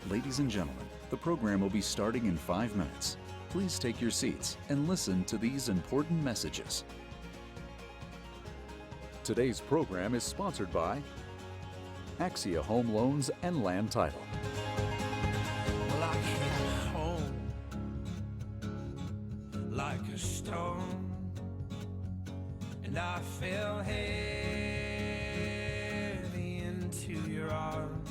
Ladies and gentlemen, the program will be starting in 5 minutes. Please take your seats and listen to these important messages. Today's program is sponsored by Axia Home Loans and Land Title. Well, I came home like a stone, and I fell heavy into your arms.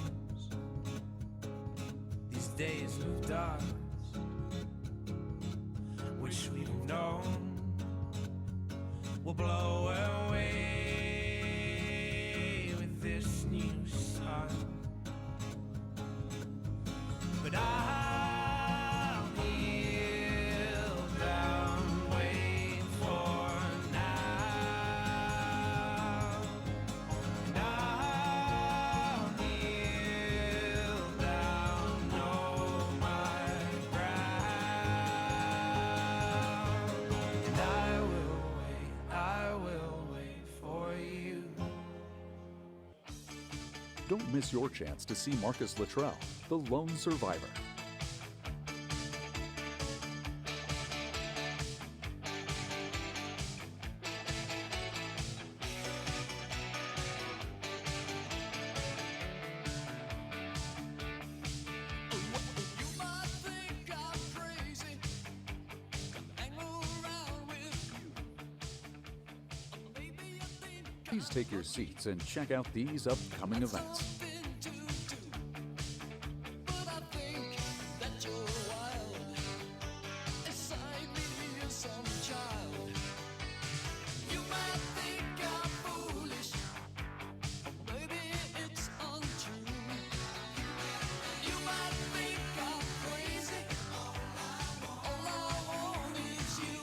These days of dark, wish we'd have known, will blow away with this new sun. But I'll kneel down, wait for now. And I'll kneel down, know my ground. And I will wait for you. Don't miss your chance to see Marcus Luttrell, the lone survivor. You might think I'm crazy, hang around with you. Maybe you think Please take your seats and check out these upcoming events. something to do, but I think that you're wild. Inside me is some child. You might think I'm foolish, maybe it's untrue. You might think I'm crazy, all I want is you.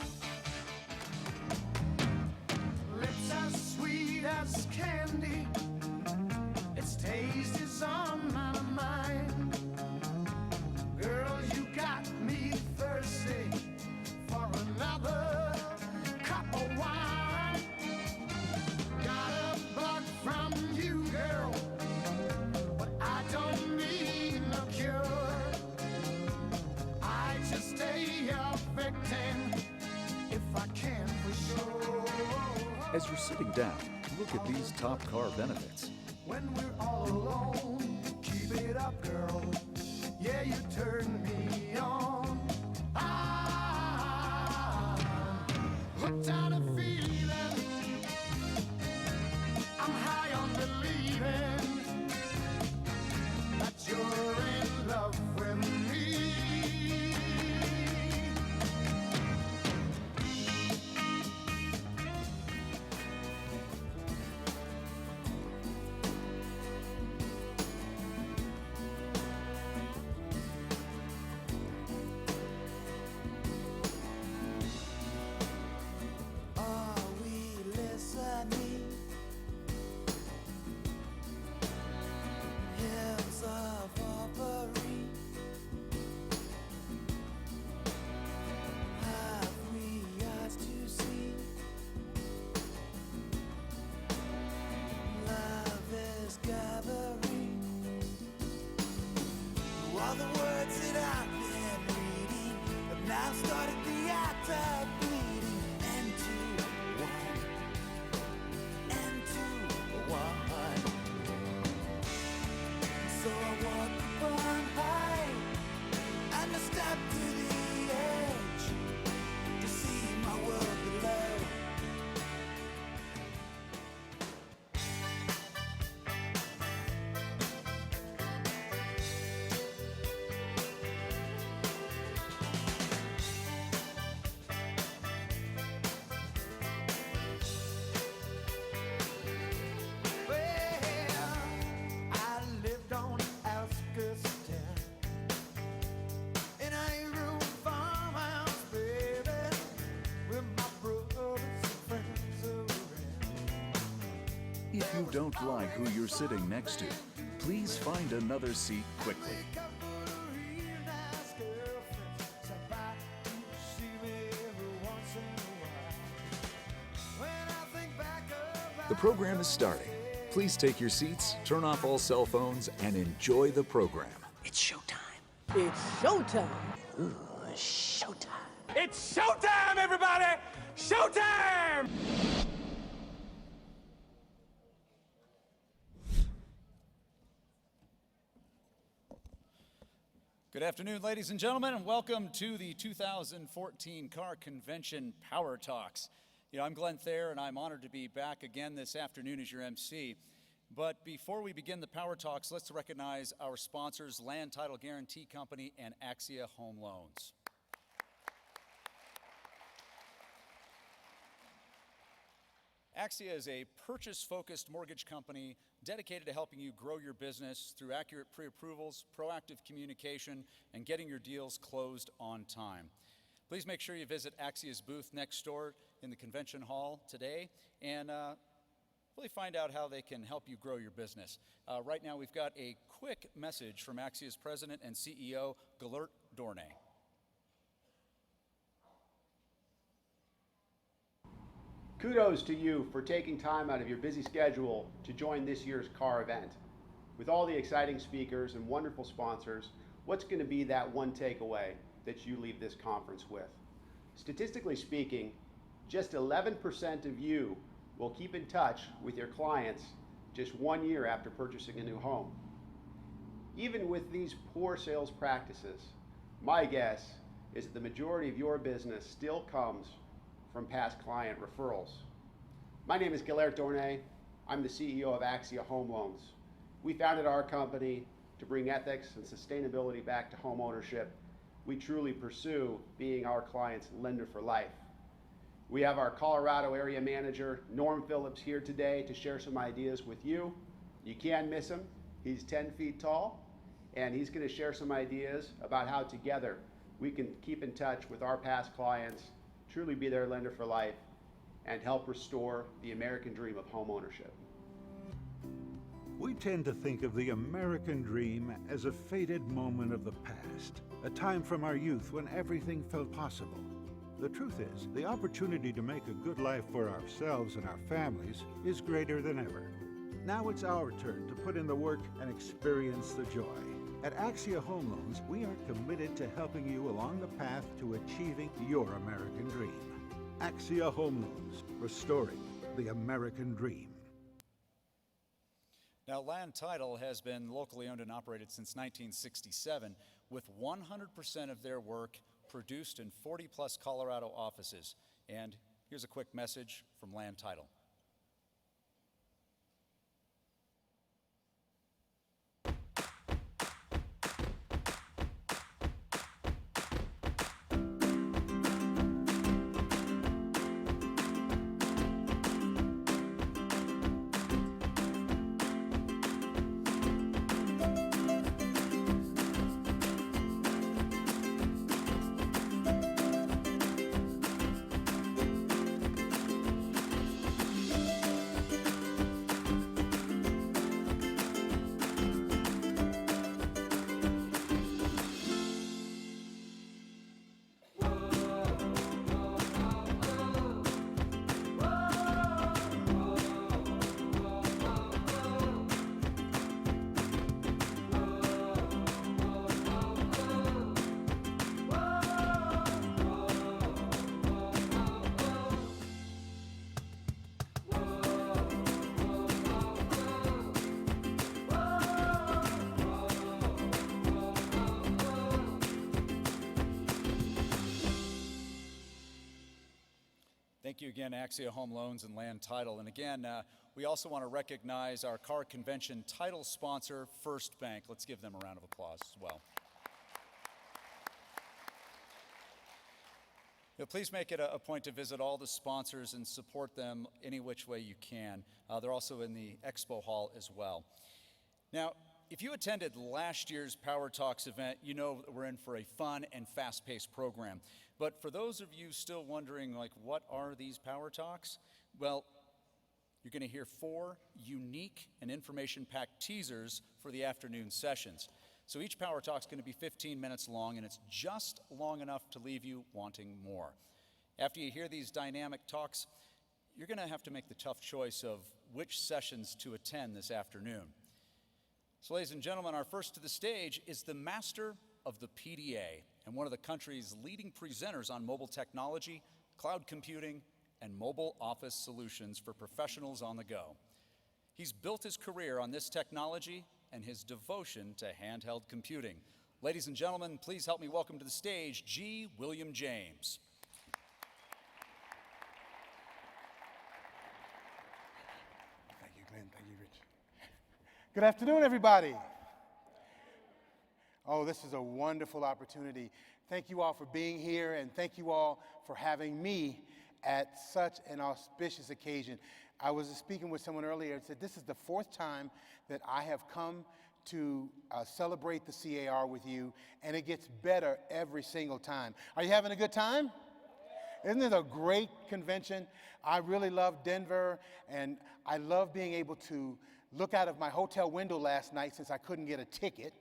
Lips as sweet as candy, its taste is on my mind. Girl, you got me thirsty for another cup of wine. Got a bug from you, girl, but I don't need no cure. I just stay a victim if I can for sure. As you're sitting down, look at these top car benefits. When we're all alone, keep it up, girl. Yeah, you turn me on. Hooked on a feeling. I'm high on believing that you're in love with me. Are we listening? Hymns of offering. Have we eyes to see? Love is gathering. All the words that I've been reading have now started the act of bleeding into one, into one. So I walk upon high and I step to the edge to see my world below. Well, I lived on Alcastel in a room farmhouse, baby, with my brothers and friends around. If you don't like who you're sitting next to, please find another seat quickly. Wake up with a real nice girlfriend, so bye to see me every once in a while. When I think back about The program is starting. Please take your seats, turn off all cell phones, and enjoy the program. It's showtime. It's showtime. It's showtime, everybody! Showtime! Good afternoon, ladies and gentlemen, and welcome to the 2014 Car Convention Power Talks. I'm Glenn Thayer, and I'm honored to be back again this afternoon as your MC. But before we begin the Power Talks, let's recognize our sponsors, Land Title Guarantee Company and Axia Home Loans. Axia is a purchase-focused mortgage company dedicated to helping you grow your business through accurate pre-approvals, proactive communication, and getting your deals closed on time. Please make sure you visit Axia's booth next door in the convention hall today and really find out how they can help you grow your business. Right now, we've got a quick message from Axia's president and CEO, Gellert Dornay. Kudos to you for taking time out of your busy schedule to join this year's CAR event. With all the exciting speakers and wonderful sponsors, what's going to be that one takeaway that you leave this conference with? Statistically speaking, just 11% of you will keep in touch with your clients just 1 year after purchasing a new home. Even with these poor sales practices, my guess is that the majority of your business still comes from past client referrals. My name is Gellert Dornay. I'm the CEO of Axia Home Loans. We founded our company to bring ethics and sustainability back to home ownership. We truly pursue being our client's lender for life. We have our Colorado area manager, Norm Phillips, here today to share some ideas with you. You can't miss him. He's 10 feet tall, and he's going to share some ideas about how together we can keep in touch with our past clients, truly be their lender for life, and help restore the American dream of home ownership. We tend to think of the American dream as a faded moment of the past, a time from our youth when everything felt possible. The truth is, the opportunity to make a good life for ourselves and our families is greater than ever. Now it's our turn to put in the work and experience the joy. At Axia Home Loans, we are committed to helping you along the path to achieving your American dream. Axia Home Loans, restoring the American dream. Now, Land Title has been locally owned and operated since 1967, with 100% of their work produced in 40-plus Colorado offices. And here's a quick message from Land Title. Thank you again, Axia Home Loans and Land Title. And again, we also want to recognize our Car Convention title sponsor, First Bank. Let's give them a round of applause as well. Please make it a point to visit all the sponsors and support them any which way you can. They're also in the expo hall as well. Now, if you attended last year's Power Talks event, you know that we're in for a fun and fast-paced program. But for those of you still wondering, what are these Power Talks? Well, you're going to hear 4 unique and information-packed teasers for the afternoon sessions. So each Power Talk is going to be 15 minutes long, and it's just long enough to leave you wanting more. After you hear these dynamic talks, you're going to have to make the tough choice of which sessions to attend this afternoon. So ladies and gentlemen, our first to the stage is the master of the PDA and one of the country's leading presenters on mobile technology, cloud computing, and mobile office solutions for professionals on the go. He's built his career on this technology and his devotion to handheld computing. Ladies and gentlemen, please help me welcome to the stage G. William James. Thank you, Glenn. Thank you, Rich. Good afternoon, everybody. Oh, this is a wonderful opportunity. Thank you all for being here, and thank you all for having me at such an auspicious occasion. I was speaking with someone earlier and said, this is the fourth time that I have come to celebrate the CAR with you, and it gets better every single time. Are you having a good time? Isn't it a great convention? I really love Denver, and I love being able to look out of my hotel window last night since I couldn't get a ticket,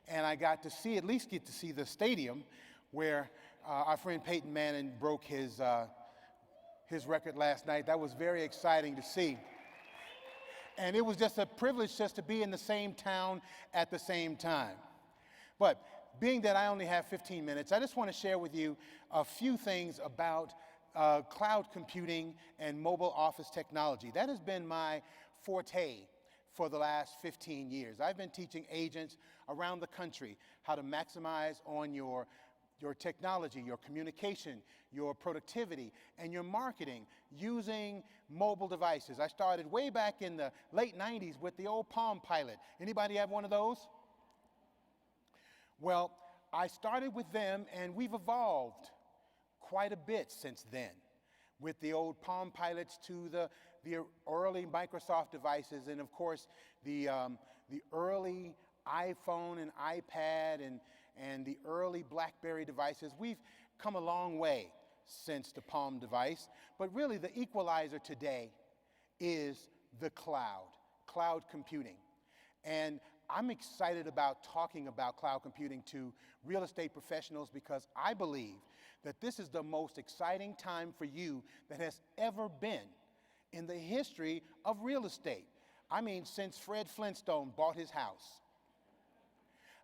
and I got to see, at least get to see the stadium where our friend Peyton Manning broke his record last night. That was very exciting to see. And it was just a privilege just to be in the same town at the same time. But being that I only have 15 minutes, I just want to share with you a few things about cloud computing and mobile office technology. That has been my forte for the last 15 years. I've been teaching agents around the country how to maximize on your technology, your communication, your productivity, and your marketing using mobile devices. I started way back in the late 90s with the old Palm Pilot. Anybody have one of those? Well, I started with them, and we've evolved quite a bit since then, with the old Palm Pilots to the early Microsoft devices, and of course the early iPhone and iPad and the early BlackBerry devices. We've come a long way since the Palm device, but really the equalizer today is the cloud computing. And I'm excited about talking about cloud computing to real estate professionals because I believe that this is the most exciting time for you that has ever been in the history of real estate. I mean, since Fred Flintstone bought his house.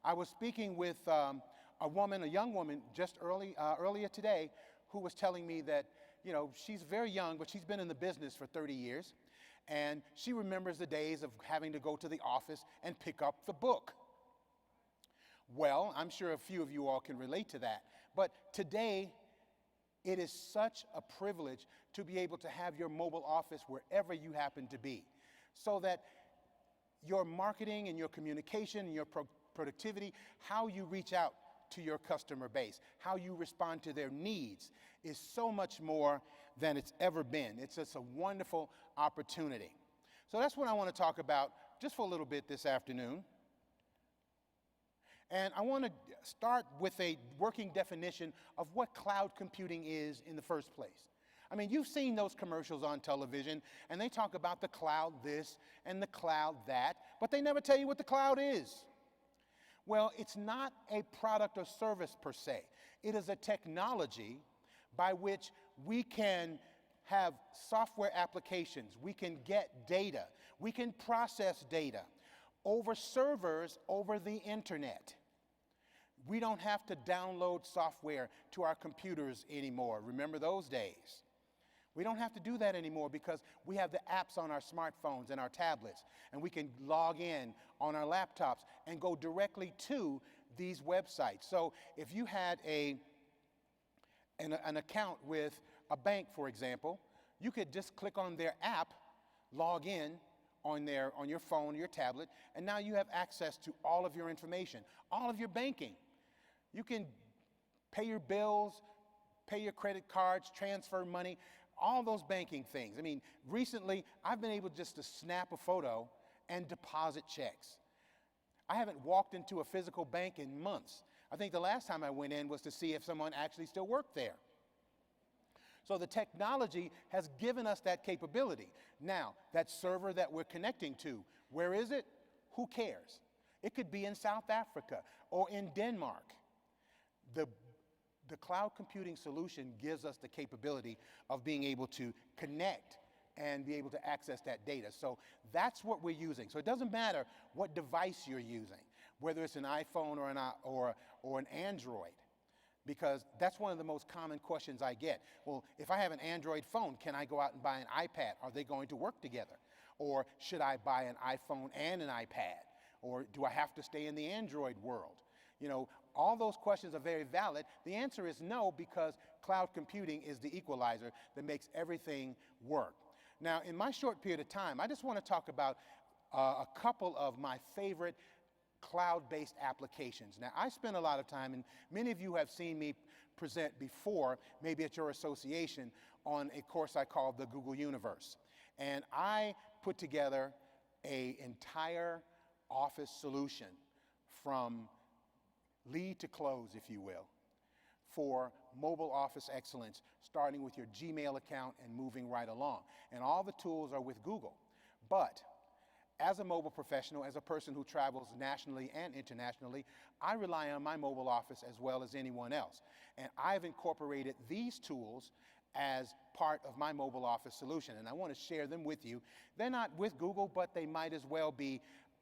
I was speaking with a young woman, just earlier today, who was telling me that, you know, she's very young, but she's been in the business for 30 years, and she remembers the days of having to go to the office and pick up the book. Well, I'm sure a few of you all can relate to that, but today, it is such a privilege to be able to have your mobile office wherever you happen to be, so that your marketing and your communication and your productivity, how you reach out to your customer base, how you respond to their needs is so much more than it's ever been. It's just a wonderful opportunity. So that's what I want to talk about just for a little bit this afternoon. And I want to start with a working definition of what cloud computing is in the first place. I mean, you've seen those commercials on television, and they talk about the cloud this and the cloud that, but they never tell you what the cloud is. Well, it's not a product or service per se. It is a technology by which we can have software applications, we can get data, we can process data over servers over the internet. We don't have to download software to our computers anymore. Remember those days? We don't have to do that anymore because we have the apps on our smartphones and our tablets, and we can log in on our laptops and go directly to these websites. So if you had an account with a bank, for example, you could just click on their app, log in on your phone or your tablet, and now you have access to all of your information, all of your banking. You can pay your bills, pay your credit cards, transfer money, all those banking things. I mean, recently, I've been able just to snap a photo and deposit checks. I haven't walked into a physical bank in months. I think the last time I went in was to see if someone actually still worked there. So the technology has given us that capability. Now, that server that we're connecting to, where is it? Who cares? It could be in South Africa or in Denmark. The cloud computing solution gives us the capability of being able to connect and be able to access that data. So that's what we're using. So it doesn't matter what device you're using, whether it's an iPhone or an Android, because that's one of the most common questions I get. Well, if I have an Android phone, can I go out and buy an iPad? Are they going to work together? Or should I buy an iPhone and an iPad? Or do I have to stay in the Android world? You know, all those questions are very valid. The answer is no, because cloud computing is the equalizer that makes everything work. Now, in my short period of time, I just want to talk about a couple of my favorite cloud-based applications. Now, I spend a lot of time, and many of you have seen me present before, maybe at your association, on a course I call the Google Universe. And I put together an entire Office solution from lead to close, if you will, for mobile office excellence, starting with your Gmail account and moving right along. And all the tools are with Google. But as a mobile professional, as a person who travels nationally and internationally, I rely on my mobile office as well as anyone else. And I've incorporated these tools as part of my mobile office solution, and I want to share them with you. They're not with Google, but they might as well be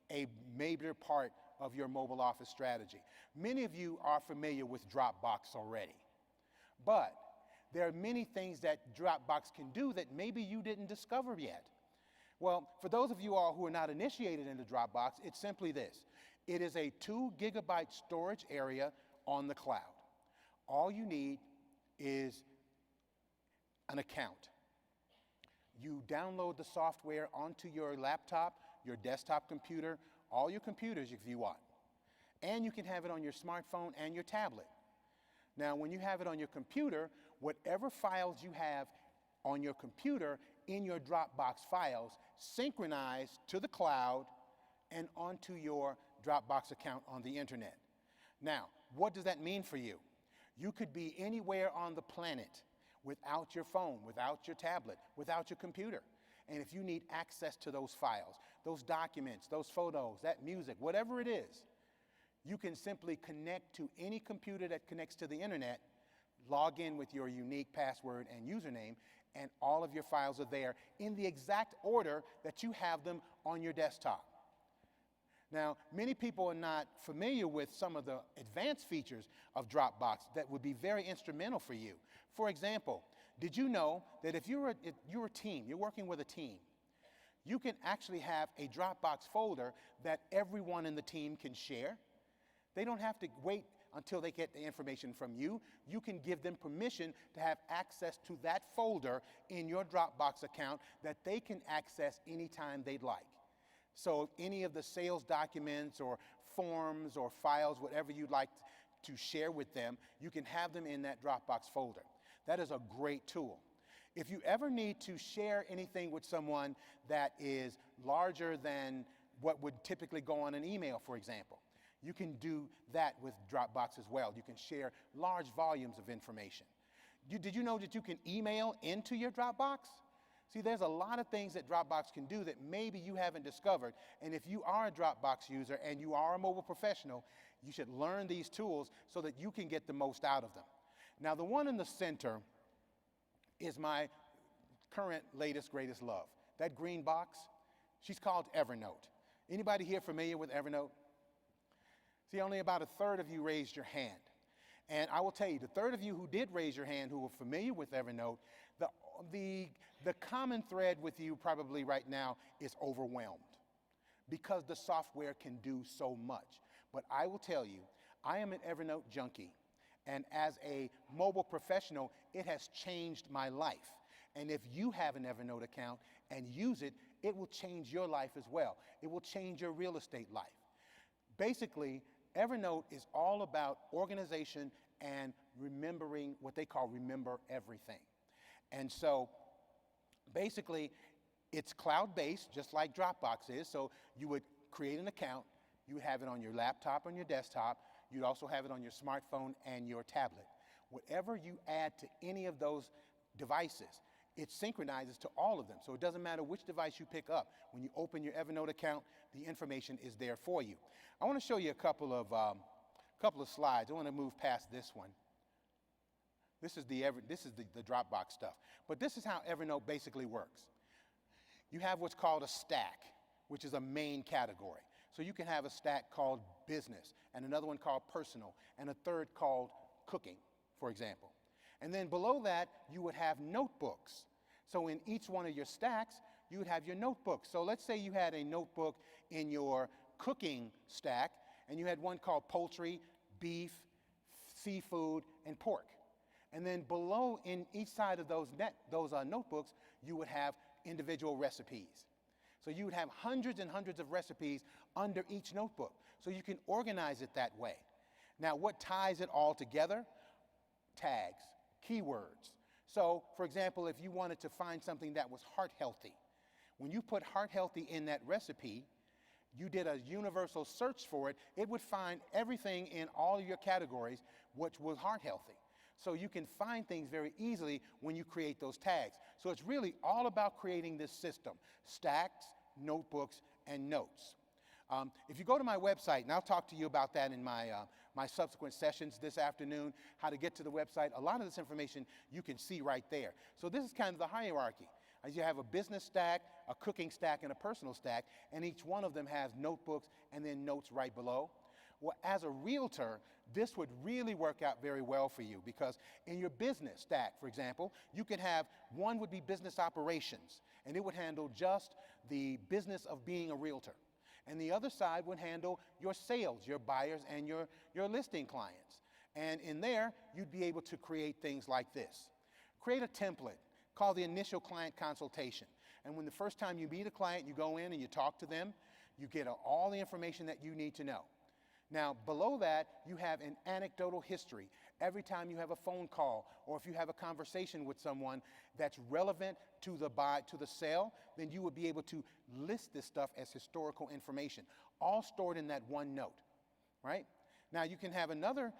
a major part of your mobile office strategy. Many of you are familiar with Dropbox already, but there are many things that Dropbox can do that maybe you didn't discover yet. Well, for those of you all who are not initiated into Dropbox, it's simply this. It is a 2 gigabyte storage area on the cloud. All you need is an account. You download the software onto your laptop, your desktop computer, all your computers if you want. And you can have it on your smartphone and your tablet. Now, when you have it on your computer, whatever files you have on your computer in your Dropbox files synchronize to the cloud and onto your Dropbox account on the internet. Now, what does that mean for you? You could be anywhere on the planet without your phone, without your tablet, without your computer. And if you need access to those files, those documents, those photos, that music, whatever it is, you can simply connect to any computer that connects to the internet, log in with your unique password and username, and all of your files are there in the exact order that you have them on your desktop. Now, many people are not familiar with some of the advanced features of Dropbox that would be very instrumental for you. For example, did you know that if you're a team, you're working with a team, you can actually have a Dropbox folder that everyone in the team can share? They don't have to wait until they get the information from you. You can give them permission to have access to that folder in your Dropbox account that they can access anytime they'd like. So any of the sales documents or forms or files, whatever you'd like to share with them, you can have them in that Dropbox folder. That is a great tool. If you ever need to share anything with someone that is larger than what would typically go on an email, for example, you can do that with Dropbox as well. You can share large volumes of information. Did you know that you can email into your Dropbox? See, there's a lot of things that Dropbox can do that maybe you haven't discovered. And if you are a Dropbox user and you are a mobile professional, you should learn these tools so that you can get the most out of them. Now, the one in the center is my current latest, greatest love. That green box, she's called Evernote. Anybody here familiar with Evernote? See, only about a third of you raised your hand. And I will tell you, the third of you who did raise your hand who were familiar with Evernote, the common thread with you probably right now is overwhelmed because the software can do so much. But I will tell you, I am an Evernote junkie. And as a mobile professional, it has changed my life. And if you have an Evernote account and use it, it will change your life as well. It will change your real estate life. Basically, Evernote is all about organization and remembering what they call remember everything. And so basically, it's cloud-based, just like Dropbox is. So you would create an account, you would have it on your laptop or your desktop, you'd also have it on your smartphone and your tablet. Whatever you add to any of those devices, it synchronizes to all of them. So it doesn't matter which device you pick up. When you open your Evernote account, the information is there for you. I want to show you a couple of slides. I want to move past this one. This is the Dropbox stuff. But this is how Evernote basically works. You have what's called a stack, which is a main category. So you can have a stack called business, and another one called personal, and a third called cooking, for example. And then below that, you would have notebooks. So in each one of your stacks, you would have your notebooks. So let's say you had a notebook in your cooking stack, and you had one called poultry, beef, seafood, and pork. And then below, in each side of those notebooks, you would have individual recipes. So you would have hundreds and hundreds of recipes under each notebook. So you can organize it that way. Now, what ties it all together? Tags, keywords. So, for example, if you wanted to find something that was heart healthy, when you put heart healthy in that recipe, you did a universal search for it, it would find everything in all of your categories which was heart healthy. So you can find things very easily when you create those tags. So it's really all about creating this system: stacks, notebooks, and notes. If you go to my website, and I'll talk to you about that in my, my subsequent sessions this afternoon, how to get to the website, a lot of this information you can see right there. So this is kind of the hierarchy. As you have a business stack, a cooking stack, and a personal stack, and each one of them has notebooks and then notes right below. Well, as a realtor, this would really work out very well for you, because in your business stack, for example, you could have one would be business operations, and it would handle just the business of being a realtor. And the other side would handle your sales, your buyers, and your listing clients. And in there, you'd be able to create things like this. Create a template called the initial client consultation. And when the first time you meet a client, you go in and you talk to them, you get all the information that you need to know. Now, below that, you have an anecdotal history. Every time you have a phone call, or if you have a conversation with someone that's relevant to the sale, then you would be able to list this stuff as historical information, all stored in that one note, right? Now, you can have another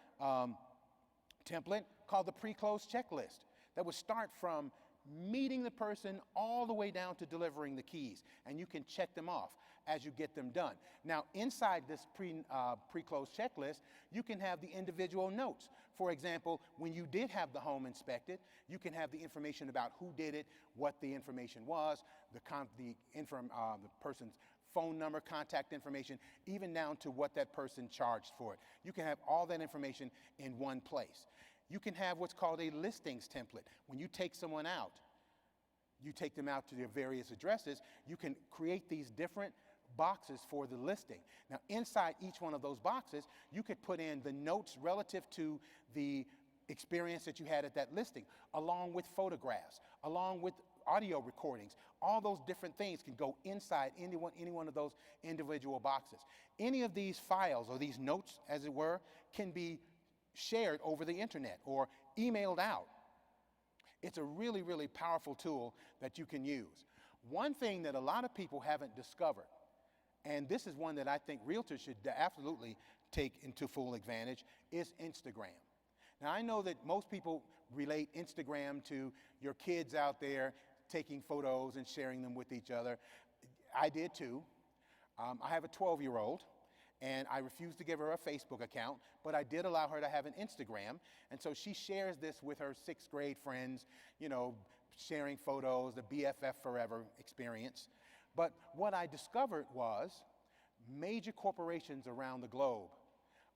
template called the pre-close checklist that would start from meeting the person all the way down to delivering the keys, and you can check them off as you get them done. Now, inside this pre-close checklist, you can have the individual notes. For example, when you did have the home inspected, you can have the information about who did it, what the information was, the person's phone number, contact information, even down to what that person charged for it. You can have all that information in one place. You can have what's called a listings template. When you take someone out, you take them out to their various addresses, you can create these different boxes for the listing. Now, inside each one of those boxes, you could put in the notes relative to the experience that you had at that listing, along with photographs, along with audio recordings. All those different things can go inside any one of those individual boxes. Any of these files, or these notes, as it were, can be shared over the internet or emailed out. It's a really, really powerful tool that you can use. One thing that a lot of people haven't discovered, and this is one that I think realtors should absolutely take into full advantage, is Instagram. Now, I know that most people relate Instagram to your kids out there taking photos and sharing them with each other. I did too. I have a 12-year-old. And I refused to give her a Facebook account, but I did allow her to have an Instagram. And so she shares this with her 6th grade friends, you know, sharing photos, the BFF Forever experience. But what I discovered was major corporations around the globe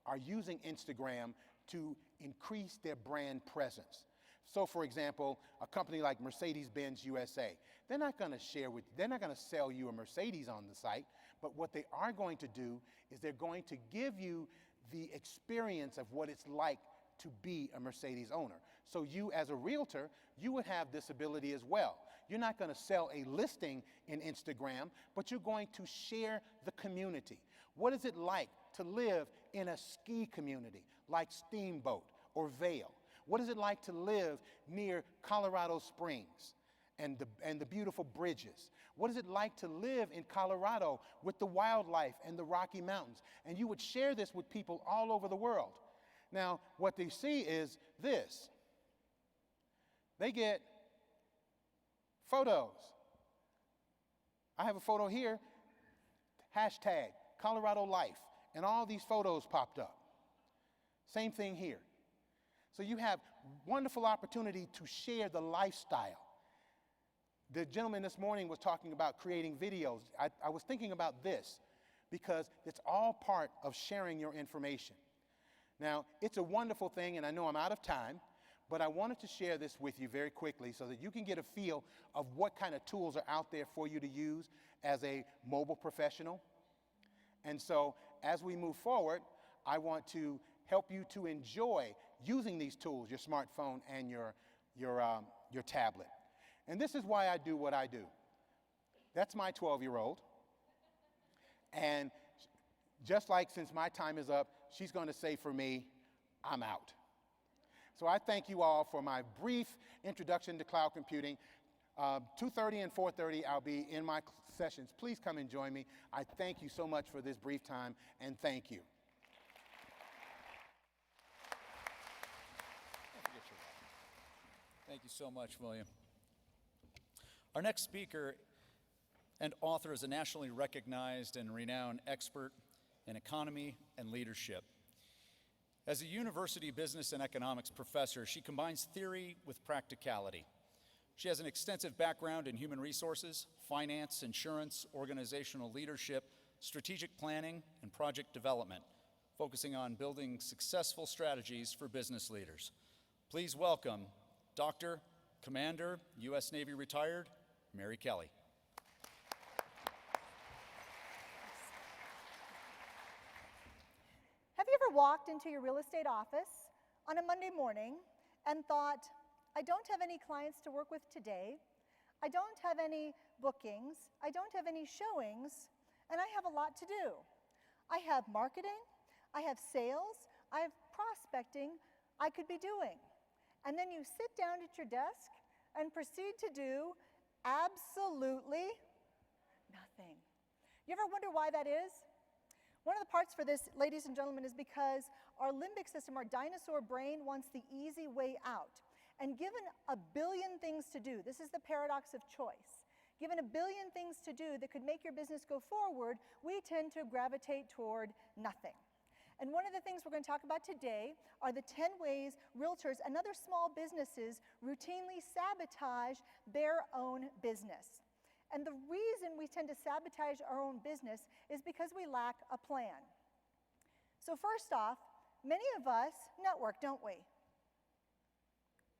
are using Instagram to increase their brand presence. So, for example, a company like Mercedes-Benz USA, they're not going to sell you a Mercedes on the site, but what they are going to do is they're going to give you the experience of what it's like to be a Mercedes owner. So you, as a realtor, you would have this ability as well. You're not going to sell a listing in Instagram, but you're going to share the community. What is it like to live in a ski community like Steamboat or Vail? What is it like to live near Colorado Springs and the beautiful bridges? What is it like to live in Colorado with the wildlife and the Rocky Mountains? And you would share this with people all over the world. Now, what they see is this. They get photos. I have a photo here, hashtag Colorado Life, and all these photos popped up. Same thing here. So you have wonderful opportunity to share the lifestyle. The gentleman this morning was talking about creating videos. I was thinking about this. because it's all part of sharing your information. Now, it's a wonderful thing, and I know I'm out of time, but I wanted to share this with you very quickly so that you can get a feel of what kind of tools are out there for you to use as a mobile professional. And so, as we move forward, I want to help you to enjoy using these tools, your smartphone and your tablet. And this is why I do what I do. That's my 12-year-old. And just like since my time is up, she's going to say for me, I'm out. So I thank you all for my brief introduction to cloud computing. 2:30 and 4:30, I'll be in my sessions. Please come and join me. I thank you so much for this brief time, and thank you. Thank you so much, William. Our next speaker and author is a nationally recognized and renowned expert in economy and leadership. As a university business and economics professor, she combines theory with practicality. She has an extensive background in human resources, finance, insurance, organizational leadership, strategic planning, and project development, focusing on building successful strategies for business leaders. Please welcome Dr. Commander, U.S. Navy retired, Mary Kelly. Have you ever walked into your real estate office on a Monday morning and thought, I don't have any clients to work with today, I don't have any bookings, I don't have any showings, and I have a lot to do. I have marketing, I have sales, I have prospecting I could be doing. And then you sit down at your desk and proceed to do absolutely nothing. You ever wonder why that is? One of the parts for this, ladies and gentlemen, is because our limbic system, our dinosaur brain, wants the easy way out. And given a billion things to do, this is the paradox of choice. Given a billion things to do that could make your business go forward, we tend to gravitate toward nothing. And one of the things we're going to talk about today are the 10 ways realtors and other small businesses routinely sabotage their own business. And the reason we tend to sabotage our own business is because we lack a plan. So first off, many of us network, don't we?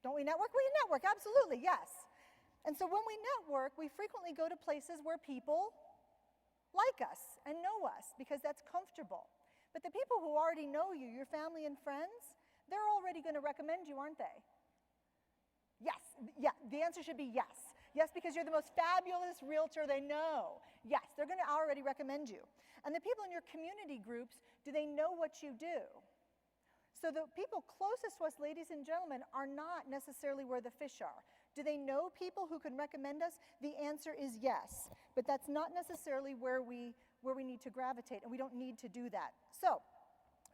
Don't we network? We network, absolutely, yes. And so when we network, we frequently go to places where people like us and know us because that's comfortable. But the people who already know you, your family and friends, they're already going to recommend you, aren't they? Yes, yeah, the answer should be yes. Yes, because you're the most fabulous realtor they know. Yes, they're going to already recommend you. And the people in your community groups, do they know what you do? So the people closest to us, ladies and gentlemen, are not necessarily where the fish are. Do they know people who can recommend us? The answer is yes, but that's not necessarily where we need to gravitate, and we don't need to do that. So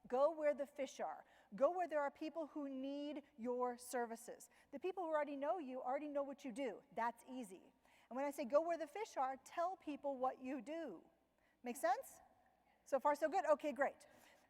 go where the fish are. Go where there are people who need your services. The people who already know you already know what you do. That's easy. And when I say go where the fish are, tell people what you do. Make sense? So far, so good? Okay, great.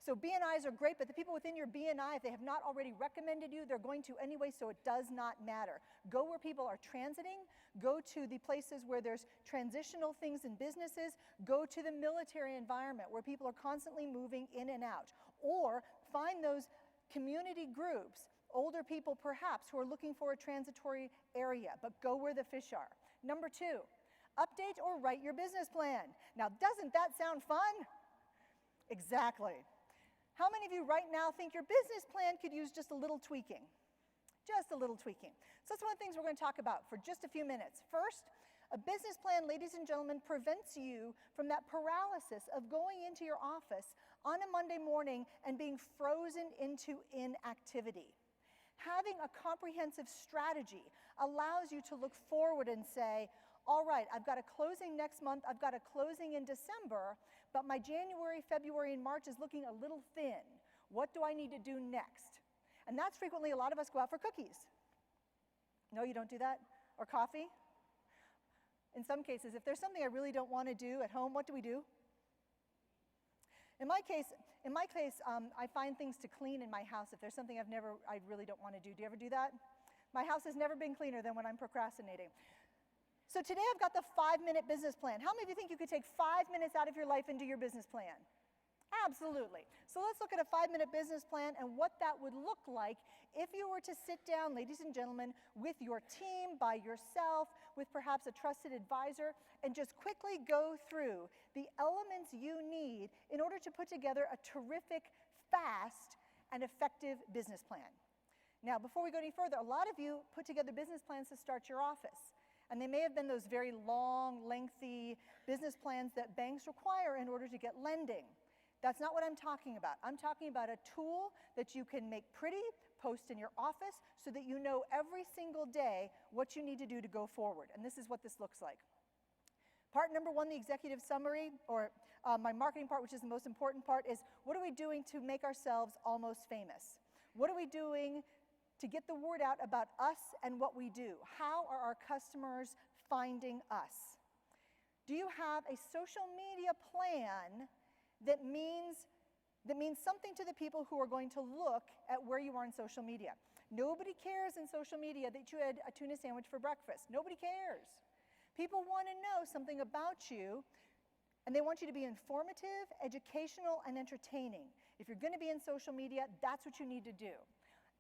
So BNIs are great, but the people within your BNI, if they have not already recommended you, they're going to anyway, so it does not matter. Go where people are transiting. Go to the places where there's transitional things in businesses. Go to the military environment where people are constantly moving in and out. Or find those community groups, older people perhaps, who are looking for a transitory area, but go where the fish are. Number 2, update or write your business plan. Now, doesn't that sound fun? Exactly. How many of you right now think your business plan could use just a little tweaking? Just a little tweaking. So that's one of the things we're going to talk about for just a few minutes. First, a business plan, ladies and gentlemen, prevents you from that paralysis of going into your office on a Monday morning and being frozen into inactivity. Having a comprehensive strategy allows you to look forward and say, all right, I've got a closing next month, I've got a closing in December, but my January, February, and March is looking a little thin. What do I need to do next? And that's frequently a lot of us go out for cookies. No, you don't do that? Or coffee? In some cases, if there's something I really don't want to do at home, what do we do? In my case, I find things to clean in my house if there's something I really don't want to do. Do you ever do that? My house has never been cleaner than when I'm procrastinating. So today I've got the 5-minute business plan. How many of you think you could take 5 minutes out of your life and do your business plan? Absolutely. So let's look at a 5-minute business plan and what that would look like if you were to sit down, ladies and gentlemen, with your team, by yourself, with perhaps a trusted advisor, and just quickly go through the elements you need in order to put together a terrific, fast, and effective business plan. Now, before we go any further, a lot of you put together business plans to start your office. And they may have been those very long, lengthy business plans that banks require in order to get lending. That's not what I'm talking about. I'm talking about a tool that you can make pretty, post in your office, so that you know every single day what you need to do to go forward. And this is what this looks like. Part number 1, the executive summary, or my marketing part, which is the most important part, is what are we doing to make ourselves almost famous? What are we doing to get the word out about us and what we do? How are our customers finding us? Do you have a social media plan that means something to the people who are going to look at where you are in social media? Nobody cares in social media that you had a tuna sandwich for breakfast. Nobody cares. People want to know something about you, and they want you to be informative, educational, and entertaining. If you're going to be in social media, that's what you need to do.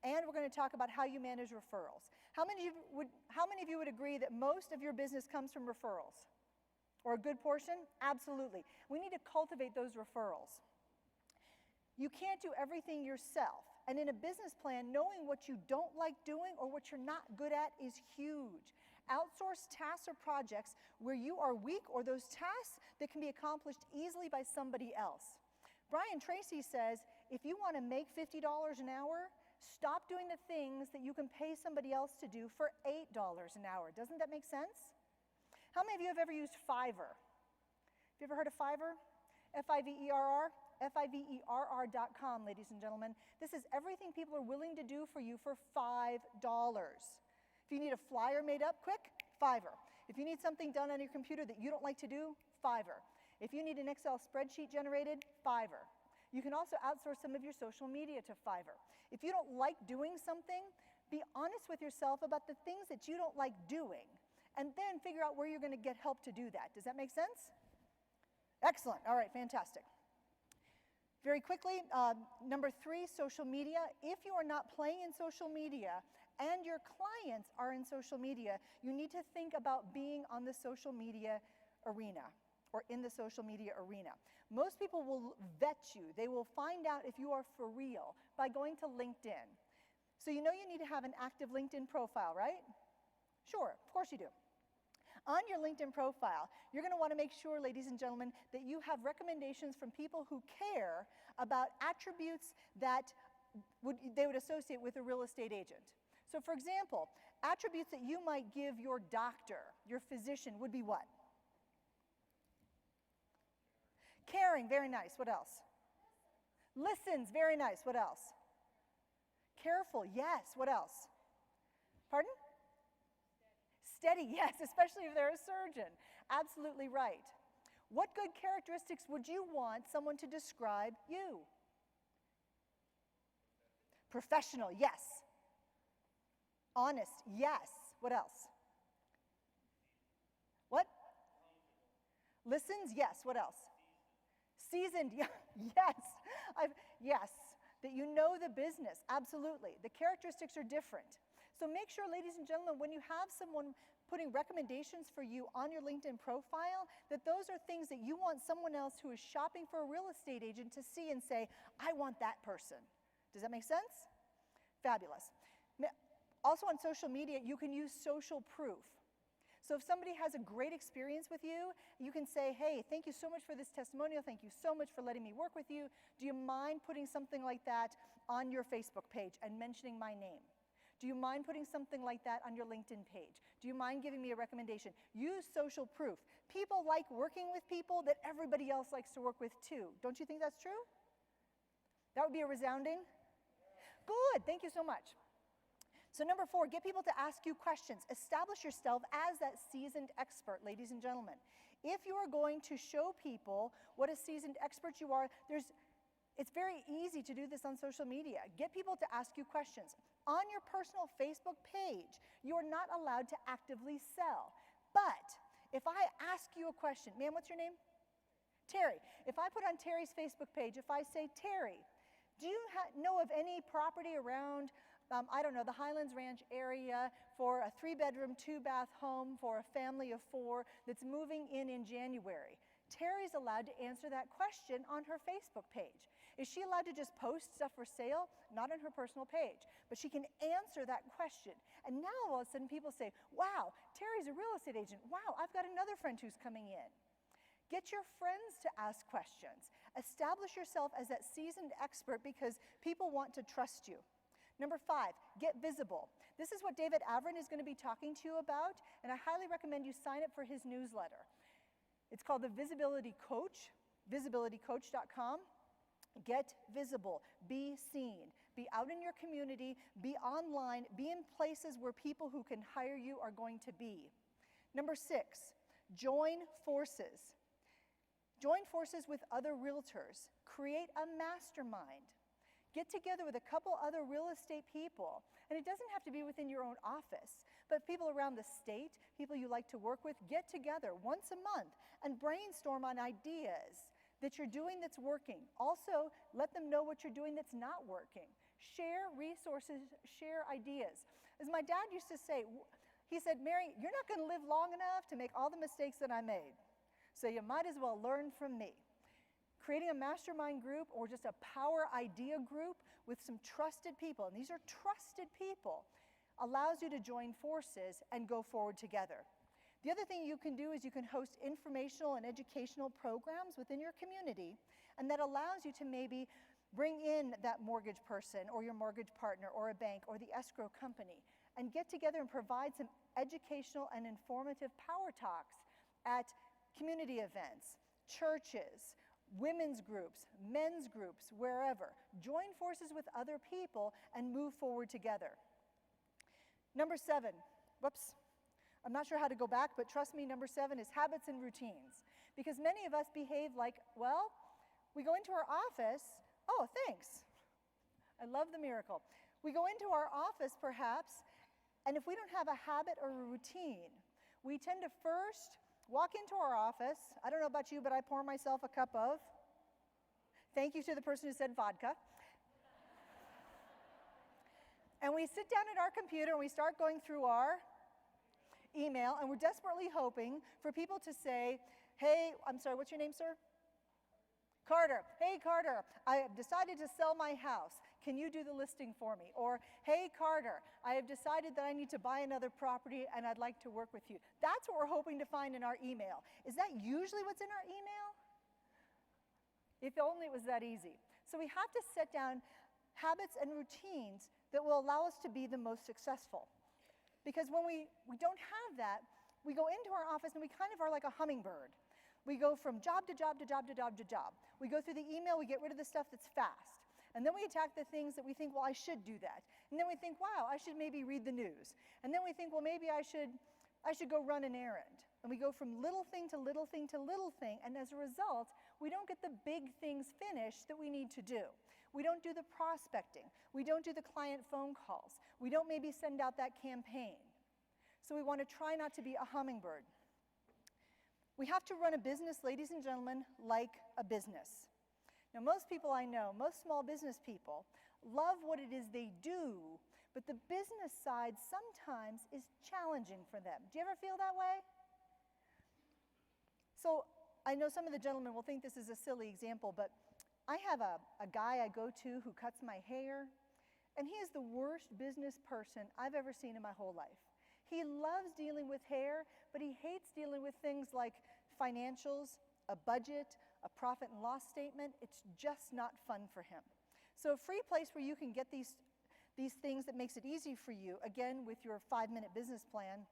And we're going to talk about how you manage referrals. How many of you would agree that most of your business comes from referrals? Or a good portion? Absolutely. We need to cultivate those referrals. You can't do everything yourself. And in a business plan, knowing what you don't like doing or what you're not good at is huge. Outsource tasks or projects where you are weak, or those tasks that can be accomplished easily by somebody else. Brian Tracy says, if you want to make $50 an hour, stop doing the things that you can pay somebody else to do for $8 an hour. Doesn't that make sense? How many of you have ever used Fiverr? Have you ever heard of Fiverr? F-I-V-E-R-R? Fiverr.com, ladies and gentlemen. This is everything people are willing to do for you for $5. If you need a flyer made up quick, Fiverr. If you need something done on your computer that you don't like to do, Fiverr. If you need an Excel spreadsheet generated, Fiverr. You can also outsource some of your social media to Fiverr. If you don't like doing something, be honest with yourself about the things that you don't like doing, and then figure out where you're going to get help to do that. Does that make sense? Excellent. All right, fantastic. Very quickly, number 3, social media. If you are not playing in social media and your clients are in social media, you need to think about being on the social media arena, or in the social media arena. Most people will vet you. They will find out if you are for real by going to LinkedIn. So you know you need to have an active LinkedIn profile, right? Sure, of course you do. On your LinkedIn profile, you're going to want to make sure, ladies and gentlemen, that you have recommendations from people who care about attributes that they would associate with a real estate agent. So for example, attributes that you might give your doctor, your physician, would be what? Caring, very nice. What else? Listens, very nice. What else? Careful, yes. What else? Pardon? Steady, yes, especially if they're a surgeon. Absolutely right. What good characteristics would you want someone to describe you? Professional, yes. Honest, yes. What else? What? Listens, yes. What else? Seasoned, yes. Yes, that you know the business, absolutely. The characteristics are different. So make sure, ladies and gentlemen, when you have someone putting recommendations for you on your LinkedIn profile, that those are things that you want someone else who is shopping for a real estate agent to see and say, I want that person. Does that make sense? Fabulous. Also on social media, you can use social proof. So if somebody has a great experience with you, you can say, hey, thank you so much for this testimonial. Thank you so much for letting me work with you. Do you mind putting something like that on your Facebook page and mentioning my name? Do you mind putting something like that on your LinkedIn page? Do you mind giving me a recommendation? Use social proof. People like working with people that everybody else likes to work with too. Don't you think that's true? That would be a resounding? Good, thank you so much. So number 4, get people to ask you questions. Establish yourself as that seasoned expert, ladies and gentlemen. If you are going to show people what a seasoned expert you are, it's very easy to do this on social media. Get people to ask you questions. On your personal Facebook page, you are not allowed to actively sell. But if I ask you a question, ma'am, what's your name? Terry. If I put on Terry's Facebook page, if I say, Terry, do you know of any property around, I don't know, the Highlands Ranch area for a 3-bedroom, 2-bath home for a family of 4 that's moving in January? Terry's allowed to answer that question on her Facebook page. Is she allowed to just post stuff for sale? Not on her personal page, but she can answer that question. And now all of a sudden people say, wow, Terry's a real estate agent. Wow, I've got another friend who's coming in. Get your friends to ask questions. Establish yourself as that seasoned expert because people want to trust you. Number 5, get visible. This is what David Avrin is going to be talking to you about, and I highly recommend you sign up for his newsletter. It's called The Visibility Coach, visibilitycoach.com. Get visible, be seen, be out in your community, be online, be in places where people who can hire you are going to be. Number 6, join forces. Join forces with other realtors. Create a mastermind. Get together with a couple other real estate people. And it doesn't have to be within your own office, but people around the state, people you like to work with, get together once a month and brainstorm on ideas that you're doing that's working. Also, let them know what you're doing that's not working. Share resources, share ideas. As my dad used to say, he said, Mary, you're not going to live long enough to make all the mistakes that I made. So you might as well learn from me. Creating a mastermind group or just a power idea group with some trusted people, and these are trusted people, allows you to join forces and go forward together. The other thing you can do is you can host informational and educational programs within your community, and that allows you to maybe bring in that mortgage person or your mortgage partner or a bank or the escrow company and get together and provide some educational and informative power talks at community events, churches, women's groups, men's groups, wherever. Join forces with other people and move forward together. Number 7, whoops, I'm not sure how to go back, but trust me, number 7 is habits and routines. Because many of us behave like, well, we go into our office, oh, thanks. I love the miracle. We go into our office perhaps, and if we don't have a habit or a routine, we tend to first walk into our office. I don't know about you, but I pour myself a cup of. Thank you to the person who said vodka. And we sit down at our computer and we start going through our email, and we're desperately hoping for people to say, hey, I'm sorry, what's your name, sir? Carter. Hey, Carter, I have decided to sell my house. Can you do the listing for me? Or, hey, Carter, I have decided that I need to buy another property and I'd like to work with you. That's what we're hoping to find in our email. Is that usually what's in our email? If only it was that easy. So we have to set down habits and routines that will allow us to be the most successful. Because when we don't have that, we go into our office and we kind of are like a hummingbird. We go from job to job to job to job to job. We go through the email, we get rid of the stuff that's fast. And then we attack the things that we think, well, I should do that. And then we think, wow, I should maybe read the news. And then we think, well, maybe I should go run an errand. And we go from little thing to little thing to little thing. And as a result, we don't get the big things finished that we need to do. We don't do the prospecting. We don't do the client phone calls. We don't maybe send out that campaign. So we want to try not to be a hummingbird. We have to run a business, ladies and gentlemen, like a business. Now, most people I know, most small business people, love what it is they do, but the business side sometimes is challenging for them. Do you ever feel that way? So I know some of the gentlemen will think this is a silly example, but I have a guy I go to who cuts my hair, and he is the worst business person I've ever seen in my whole life. He loves dealing with hair, but he hates dealing with things like financials, a budget, a profit and loss statement. It's just not fun for him. So a free place where you can get these things that makes it easy for you, again, with your 5-minute business plan,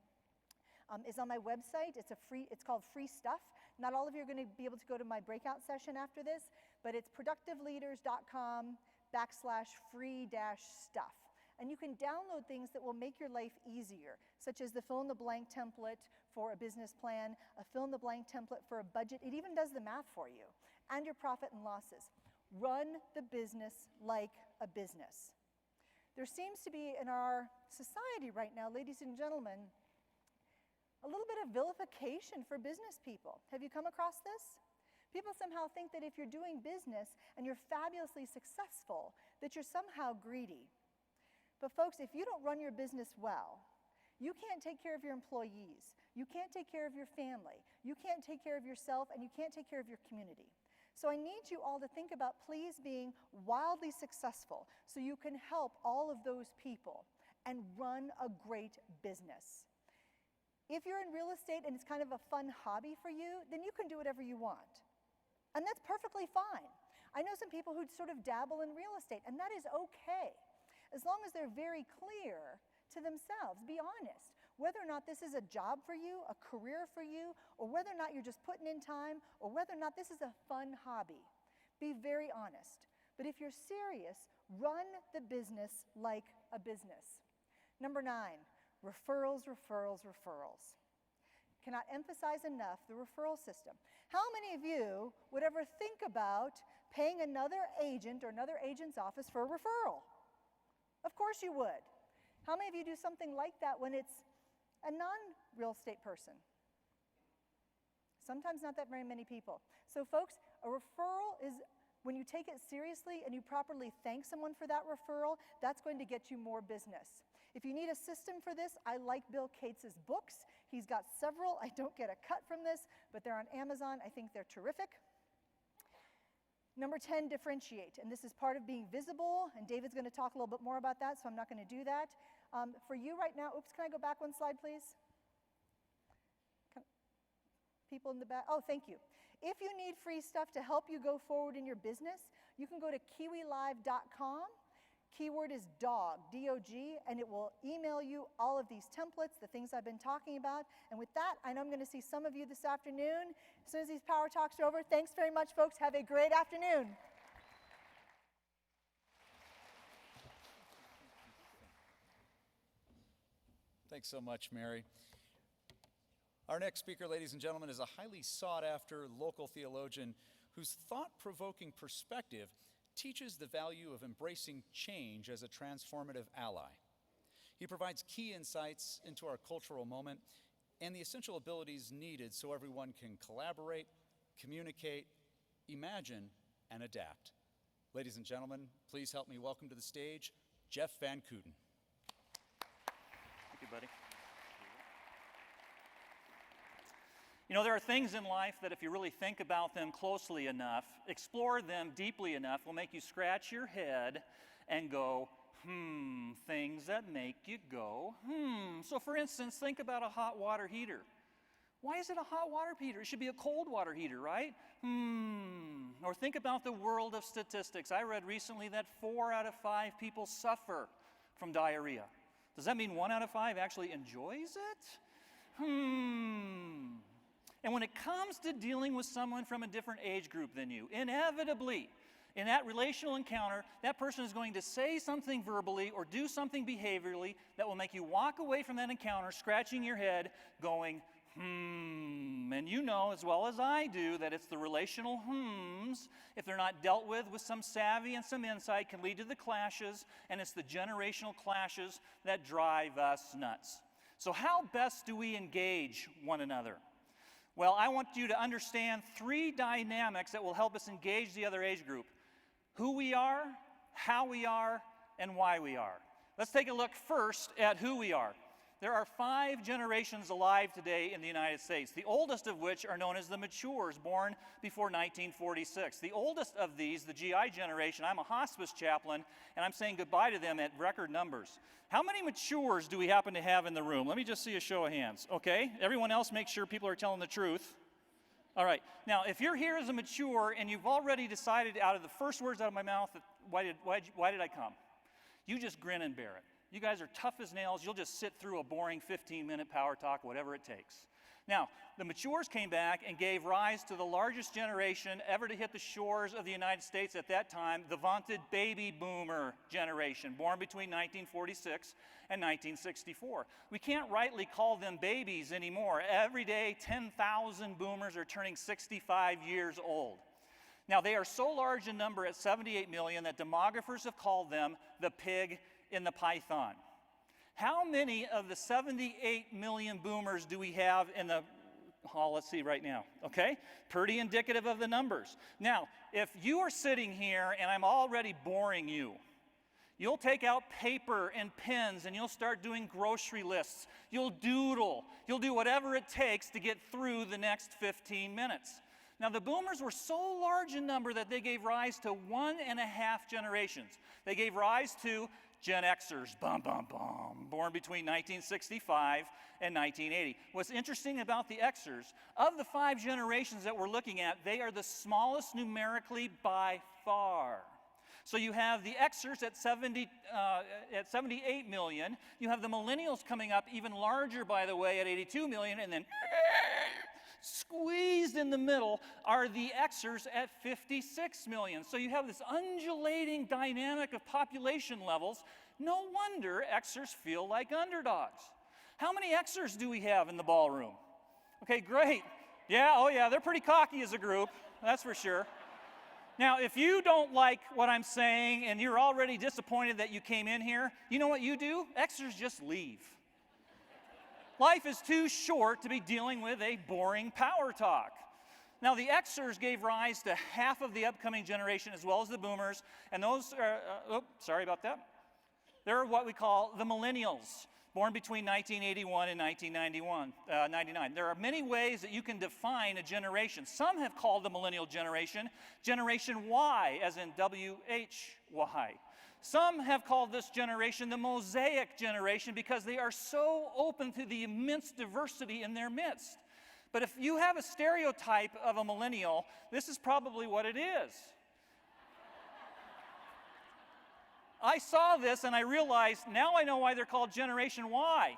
is on my website. It's called Free Stuff. Not all of you are going to be able to go to my breakout session after this, but it's productiveleaders.com/free-stuff. And you can download things that will make your life easier, such as the fill-in-the-blank template for a business plan, a fill-in-the-blank template for a budget. It even does the math for you, and your profit and losses. Run the business like a business. There seems to be in our society right now, ladies and gentlemen, a little bit of vilification for business people. Have you come across this? People somehow think that if you're doing business and you're fabulously successful, that you're somehow greedy. But folks, if you don't run your business well, you can't take care of your employees, you can't take care of your family, you can't take care of yourself, and you can't take care of your community. So I need you all to think about please being wildly successful so you can help all of those people and run a great business. If you're in real estate and it's kind of a fun hobby for you, then you can do whatever you want. And that's perfectly fine. I know some people who sort of dabble in real estate, and that is okay, as long as they're very clear to themselves. Be honest. Whether or not this is a job for you, a career for you, or whether or not you're just putting in time, or whether or not this is a fun hobby. Be very honest. But if you're serious, run the business like a business. Number 9, referrals, referrals, referrals. Cannot emphasize enough the referral system. How many of you would ever think about paying another agent or another agent's office for a referral? Of course you would. How many of you do something like that when it's a non-real estate person? Sometimes not that very many people. So folks, a referral is when you take it seriously and you properly thank someone for that referral, that's going to get you more business. If you need a system for this, I like Bill Cates' books. He's got several. I don't get a cut from this, but they're on Amazon. I think they're terrific. Number 10, differentiate. And this is part of being visible, and David's going to talk a little bit more about that, so I'm not going to do that. For you right now, oops, can I go back one slide, please? People in the back, oh, thank you. If you need free stuff to help you go forward in your business, you can go to kiwilive.com. Keyword is dog, D-O-G, and it will email you all of these templates, the things I've been talking about. And with that, I know I'm going to see some of you this afternoon. As soon as these Power Talks are over, thanks very much, folks. Have a great afternoon. Thanks so much, Mary. Our next speaker, ladies and gentlemen, is a highly sought-after local theologian whose thought-provoking perspective teaches the value of embracing change as a transformative ally. He provides key insights into our cultural moment and the essential abilities needed so everyone can collaborate, communicate, imagine, and adapt. Ladies and gentlemen, please help me welcome to the stage Jeff Van Kooten. Thank you, buddy. You know, there are things in life that if you really think about them closely enough, explore them deeply enough, will make you scratch your head and go, things that make you go, So for instance, think about a hot water heater. Why is it a hot water heater? It should be a cold water heater, right? Or think about the world of statistics. I read recently that 4 out of 5 people suffer from diarrhea. Does that mean 1 out of 5 actually enjoys it? And when it comes to dealing with someone from a different age group than you, inevitably, in that relational encounter, that person is going to say something verbally or do something behaviorally that will make you walk away from that encounter scratching your head going, And you know as well as I do that it's the relational if they're not dealt with some savvy and some insight, can lead to the clashes, and it's the generational clashes that drive us nuts. So how best do we engage one another? Well, I want you to understand 3 dynamics that will help us engage the other age group. Who we are, how we are, and why we are. Let's take a look first at who we are. There are 5 generations alive today in the United States, the oldest of which are known as the matures, born before 1946. The oldest of these, the GI generation, I'm a hospice chaplain, and I'm saying goodbye to them at record numbers. How many matures do we happen to have in the room? Let me just see a show of hands, okay? Everyone else, make sure people are telling the truth. All right, now if you're here as a mature and you've already decided out of the first words out of my mouth, that why did I come? You just grin and bear it. You guys are tough as nails. You'll just sit through a boring 15-minute power talk, whatever it takes. Now, the matures came back and gave rise to the largest generation ever to hit the shores of the United States at that time, the vaunted baby boomer generation, born between 1946 and 1964. We can't rightly call them babies anymore. Every day, 10,000 boomers are turning 65 years old. Now, they are so large in number at 78 million that demographers have called them the pig in the python. How many of the 78 million boomers do we have in the hall? Let's see right now, okay? Pretty indicative of the numbers. Now, if you are sitting here and I'm already boring you, you'll take out paper and pens and you'll start doing grocery lists. You'll doodle. You'll do whatever it takes to get through the next 15 minutes. Now, the boomers were so large in number that they gave rise to 1.5 generations. They gave rise to Gen Xers, born between 1965 and 1980. What's interesting about the Xers, of the 5 generations that we're looking at, they are the smallest numerically by far. So you have the Xers at 78 million. You have the millennials coming up even larger, by the way, at 82 million. And then squeezed in the middle are the Xers at 56 million. So you have this undulating dynamic of population levels. No wonder Xers feel like underdogs. How many Xers do we have in the ballroom? Okay, great. Yeah, oh yeah, they're pretty cocky as a group, that's for sure. Now, if you don't like what I'm saying and you're already disappointed that you came in here, you know what you do? Xers just leave. Life is too short to be dealing with a boring power talk. Now, the Xers gave rise to half of the upcoming generation as well as the boomers, and those are, sorry about that. They're what we call the millennials, born between 1981 and 1999. There are many ways that you can define a generation. Some have called the millennial generation Generation Y, as in W-H-Y. Some have called this generation the Mosaic generation because they are so open to the immense diversity in their midst. But if you have a stereotype of a millennial, this is probably what it is. I saw this and I realized, now I know why they're called Generation Y.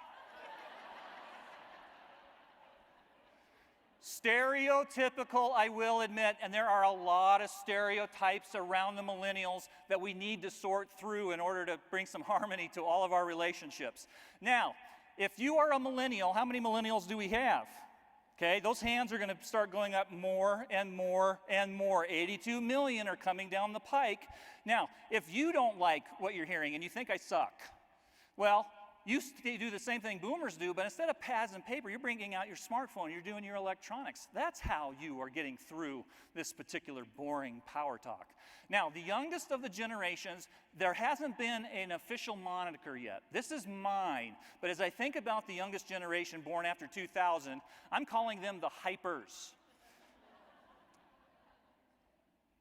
Stereotypical, I will admit, and there are a lot of stereotypes around the millennials that we need to sort through in order to bring some harmony to all of our relationships. Now, if you are a millennial, how many millennials do we have? Okay, those hands are going to start going up more and more and more. 82 million are coming down the pike. Now, if you don't like what you're hearing and you think I suck, well, you do the same thing boomers do, but instead of pads and paper, you're bringing out your smartphone, you're doing your electronics. That's how you are getting through this particular boring power talk. Now, the youngest of the generations, there hasn't been an official moniker yet. This is mine, but as I think about the youngest generation born after 2000, I'm calling them the hypers.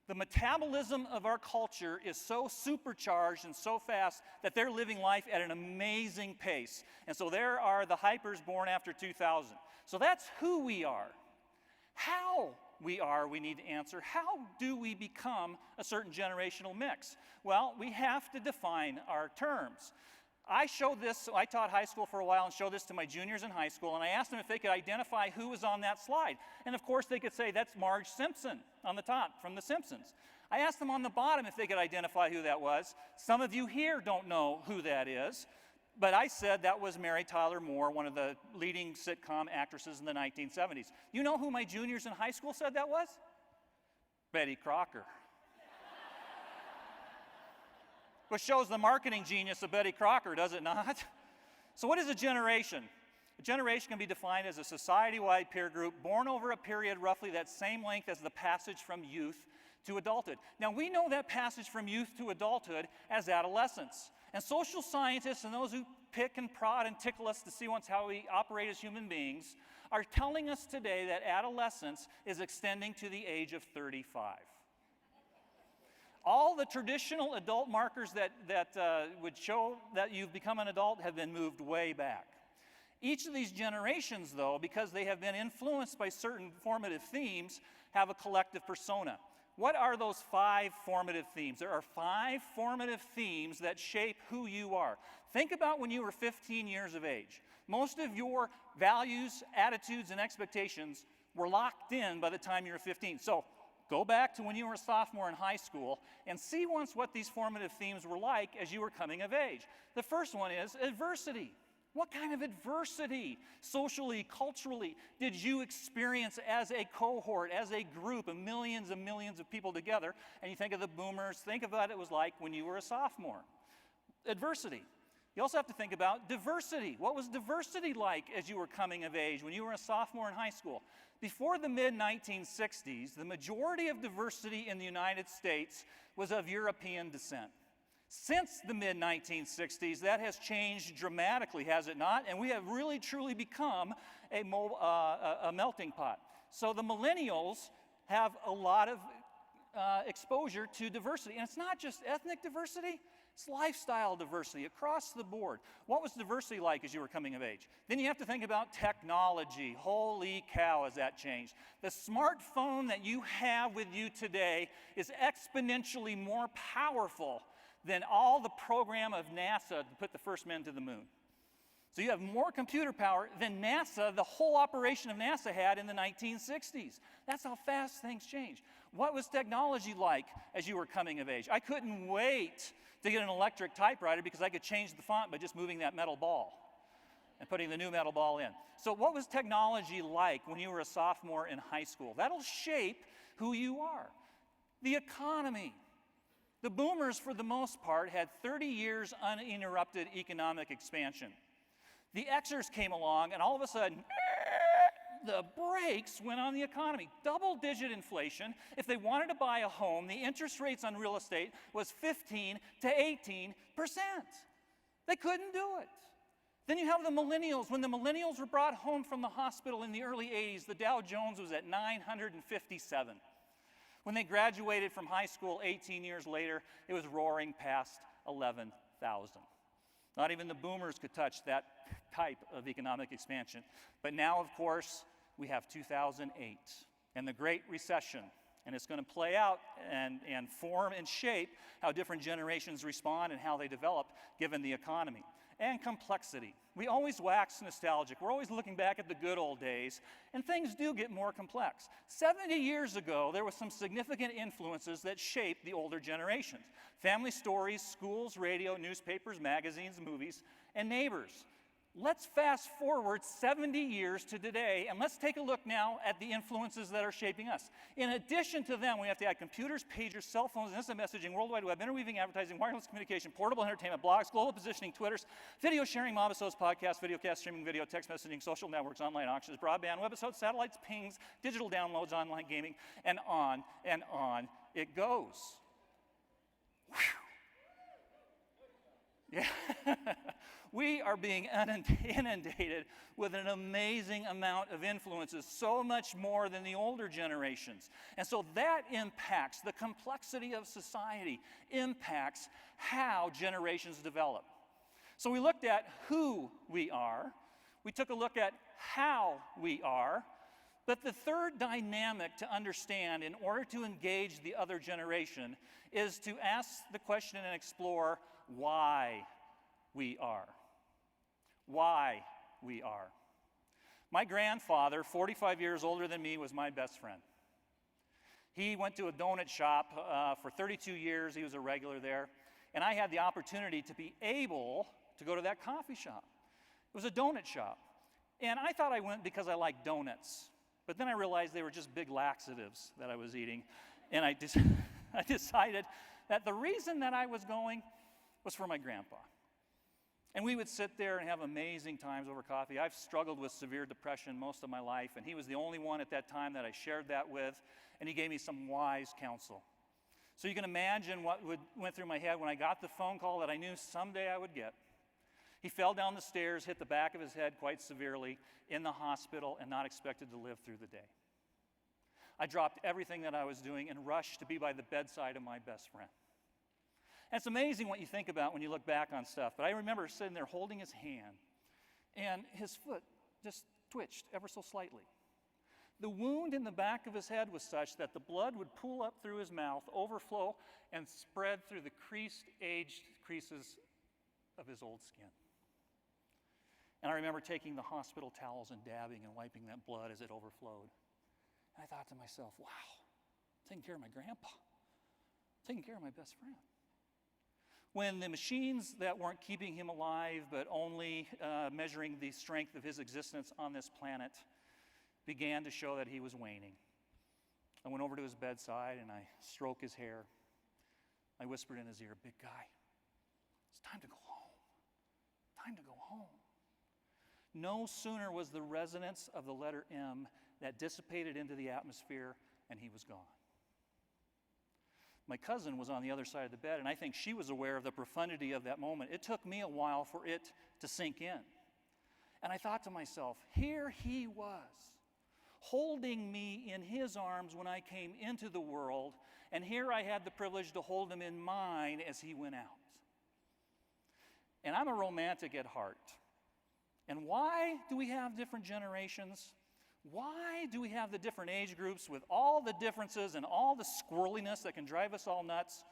The metabolism of our culture is so supercharged and so fast that they're living life at an amazing pace. And so there are the hypers born after 2000. So that's who we are. How we are, we need to answer. How do we become a certain generational mix? Well, we have to define our terms. I showed this, I taught high school for a while and showed this to my juniors in high school, and I asked them if they could identify who was on that slide. And of course they could say, that's Marge Simpson on the top from The Simpsons. I asked them on the bottom if they could identify who that was. Some of you here don't know who that is, but I said that was Mary Tyler Moore, one of the leading sitcom actresses in the 1970s. You know who my juniors in high school said that was? Betty Crocker. Which shows the marketing genius of Betty Crocker, does it not? So what is a generation? A generation can be defined as a society-wide peer group born over a period roughly that same length as the passage from youth to adulthood. Now, we know that passage from youth to adulthood as adolescence. And social scientists and those who pick and prod and tickle us to see once how we operate as human beings are telling us today that adolescence is extending to the age of 35. All the traditional adult markers that would show that you've become an adult have been moved way back. Each of these generations, though, because they have been influenced by certain formative themes, have a collective persona. What are those 5 formative themes? There are 5 formative themes that shape who you are. Think about when you were 15 years of age. Most of your values, attitudes, and expectations were locked in by the time you were 15. So go back to when you were a sophomore in high school and see once what these formative themes were like as you were coming of age. The first one is adversity. What kind of adversity, socially, culturally, did you experience as a cohort, as a group of millions of people together? And you think of the boomers, think of what it was like when you were a sophomore. Adversity. You also have to think about diversity. What was diversity like as you were coming of age, when you were a sophomore in high school? Before the mid-1960s, the majority of diversity in the United States was of European descent. Since the mid-1960s, that has changed dramatically, has it not? And we have really, truly become a melting pot. So the millennials have a lot of exposure to diversity. And it's not just ethnic diversity, it's lifestyle diversity across the board. What was diversity like as you were coming of age? Then you have to think about technology. Holy cow, has that changed. The smartphone that you have with you today is exponentially more powerful than all the program of NASA to put the first men to the moon. So you have more computer power than NASA, the whole operation of NASA had in the 1960s. That's how fast things change. What was technology like as you were coming of age? I couldn't wait to get an electric typewriter because I could change the font by just moving that metal ball and putting the new metal ball in. So what was technology like when you were a sophomore in high school? That'll shape who you are. The economy. The boomers, for the most part, had 30 years uninterrupted economic expansion. The Xers came along, and all of a sudden, the brakes went on the economy. Double-digit inflation. If they wanted to buy a home, the interest rates on real estate was 15 to 18%. They couldn't do it. Then you have the millennials. When the millennials were brought home from the hospital in the early 80s, the Dow Jones was at 957. When they graduated from high school 18 years later, it was roaring past 11,000. Not even the boomers could touch that type of economic expansion. But now, of course, we have 2008 and the Great Recession. And it's going to play out and form and shape how different generations respond and how they develop given the economy. And complexity. We always wax nostalgic. We're always looking back at the good old days, and things do get more complex. 70 years ago, there were some significant influences that shaped the older generations. Family stories, schools, radio, newspapers, magazines, movies, and neighbors. Let's fast forward 70 years to today, and let's take a look now at the influences that are shaping us. In addition to them, we have to add computers, pagers, cell phones, instant messaging, World Wide Web, interweaving advertising, wireless communication, portable entertainment, blogs, global positioning, Twitters, video sharing, mobisodes, podcasts, videocast, streaming video, text messaging, social networks, online auctions, broadband, webisodes, satellites, pings, digital downloads, online gaming, and on it goes. Whew. Yeah. We are being inundated with an amazing amount of influences, so much more than the older generations. And so that impacts the complexity of society, impacts how generations develop. So we looked at who we are, we took a look at how we are, but the third dynamic to understand in order to engage the other generation is to ask the question and explore why we are. Why we are. My grandfather, 45 years older than me, was my best friend. He went to a donut shop for 32 years. He was a regular there. And I had the opportunity to be able to go to that coffee shop. It was a donut shop. And I thought I went because I liked donuts. But then I realized they were just big laxatives that I was eating. And I decided that the reason that I was going was for my grandpa. And we would sit there and have amazing times over coffee. I've struggled with severe depression most of my life, and he was the only one at that time that I shared that with, and he gave me some wise counsel. So you can imagine what went through my head when I got the phone call that I knew someday I would get. He fell down the stairs, hit the back of his head quite severely, in the hospital, and not expected to live through the day. I dropped everything that I was doing and rushed to be by the bedside of my best friend. And it's amazing what you think about when you look back on stuff. But I remember sitting there holding his hand, and his foot just twitched ever so slightly. The wound in the back of his head was such that the blood would pool up through his mouth, overflow, and spread through the creased, aged creases of his old skin. And I remember taking the hospital towels and dabbing and wiping that blood as it overflowed. And I thought to myself, wow, I'm taking care of my grandpa. I'm taking care of my best friend. When the machines that weren't keeping him alive, but only measuring the strength of his existence on this planet, began to show that he was waning, I went over to his bedside and I stroked his hair. I whispered in his ear, "Big guy, it's time to go home. time to go home. No sooner was the resonance of the letter M that dissipated into the atmosphere, and he was gone. My cousin was on the other side of the bed, and I think she was aware of the profundity of that moment. It took me a while for it to sink in. And I thought to myself, here he was, holding me in his arms when I came into the world, and here I had the privilege to hold him in mine as he went out. And I'm a romantic at heart. And why do we have different generations? Why do we have the different age groups with all the differences and all the squirreliness that can drive us all nuts?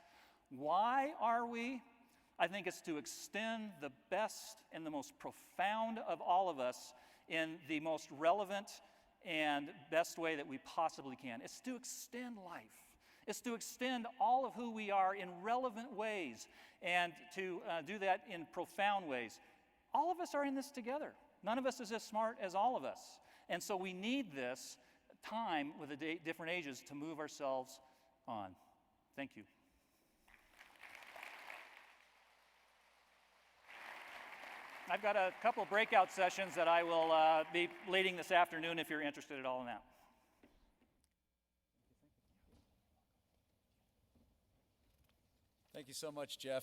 Why are we? I think it's to extend the best and the most profound of all of us in the most relevant and best way that we possibly can. It's to extend life. It's to extend all of who we are in relevant ways and to do that in profound ways. All of us are in this together. None of us is as smart as all of us. And so we need this time with the different ages to move ourselves on. Thank you. I've got a couple breakout sessions that I will be leading this afternoon if you're interested at all in that. Thank you so much, Jeff.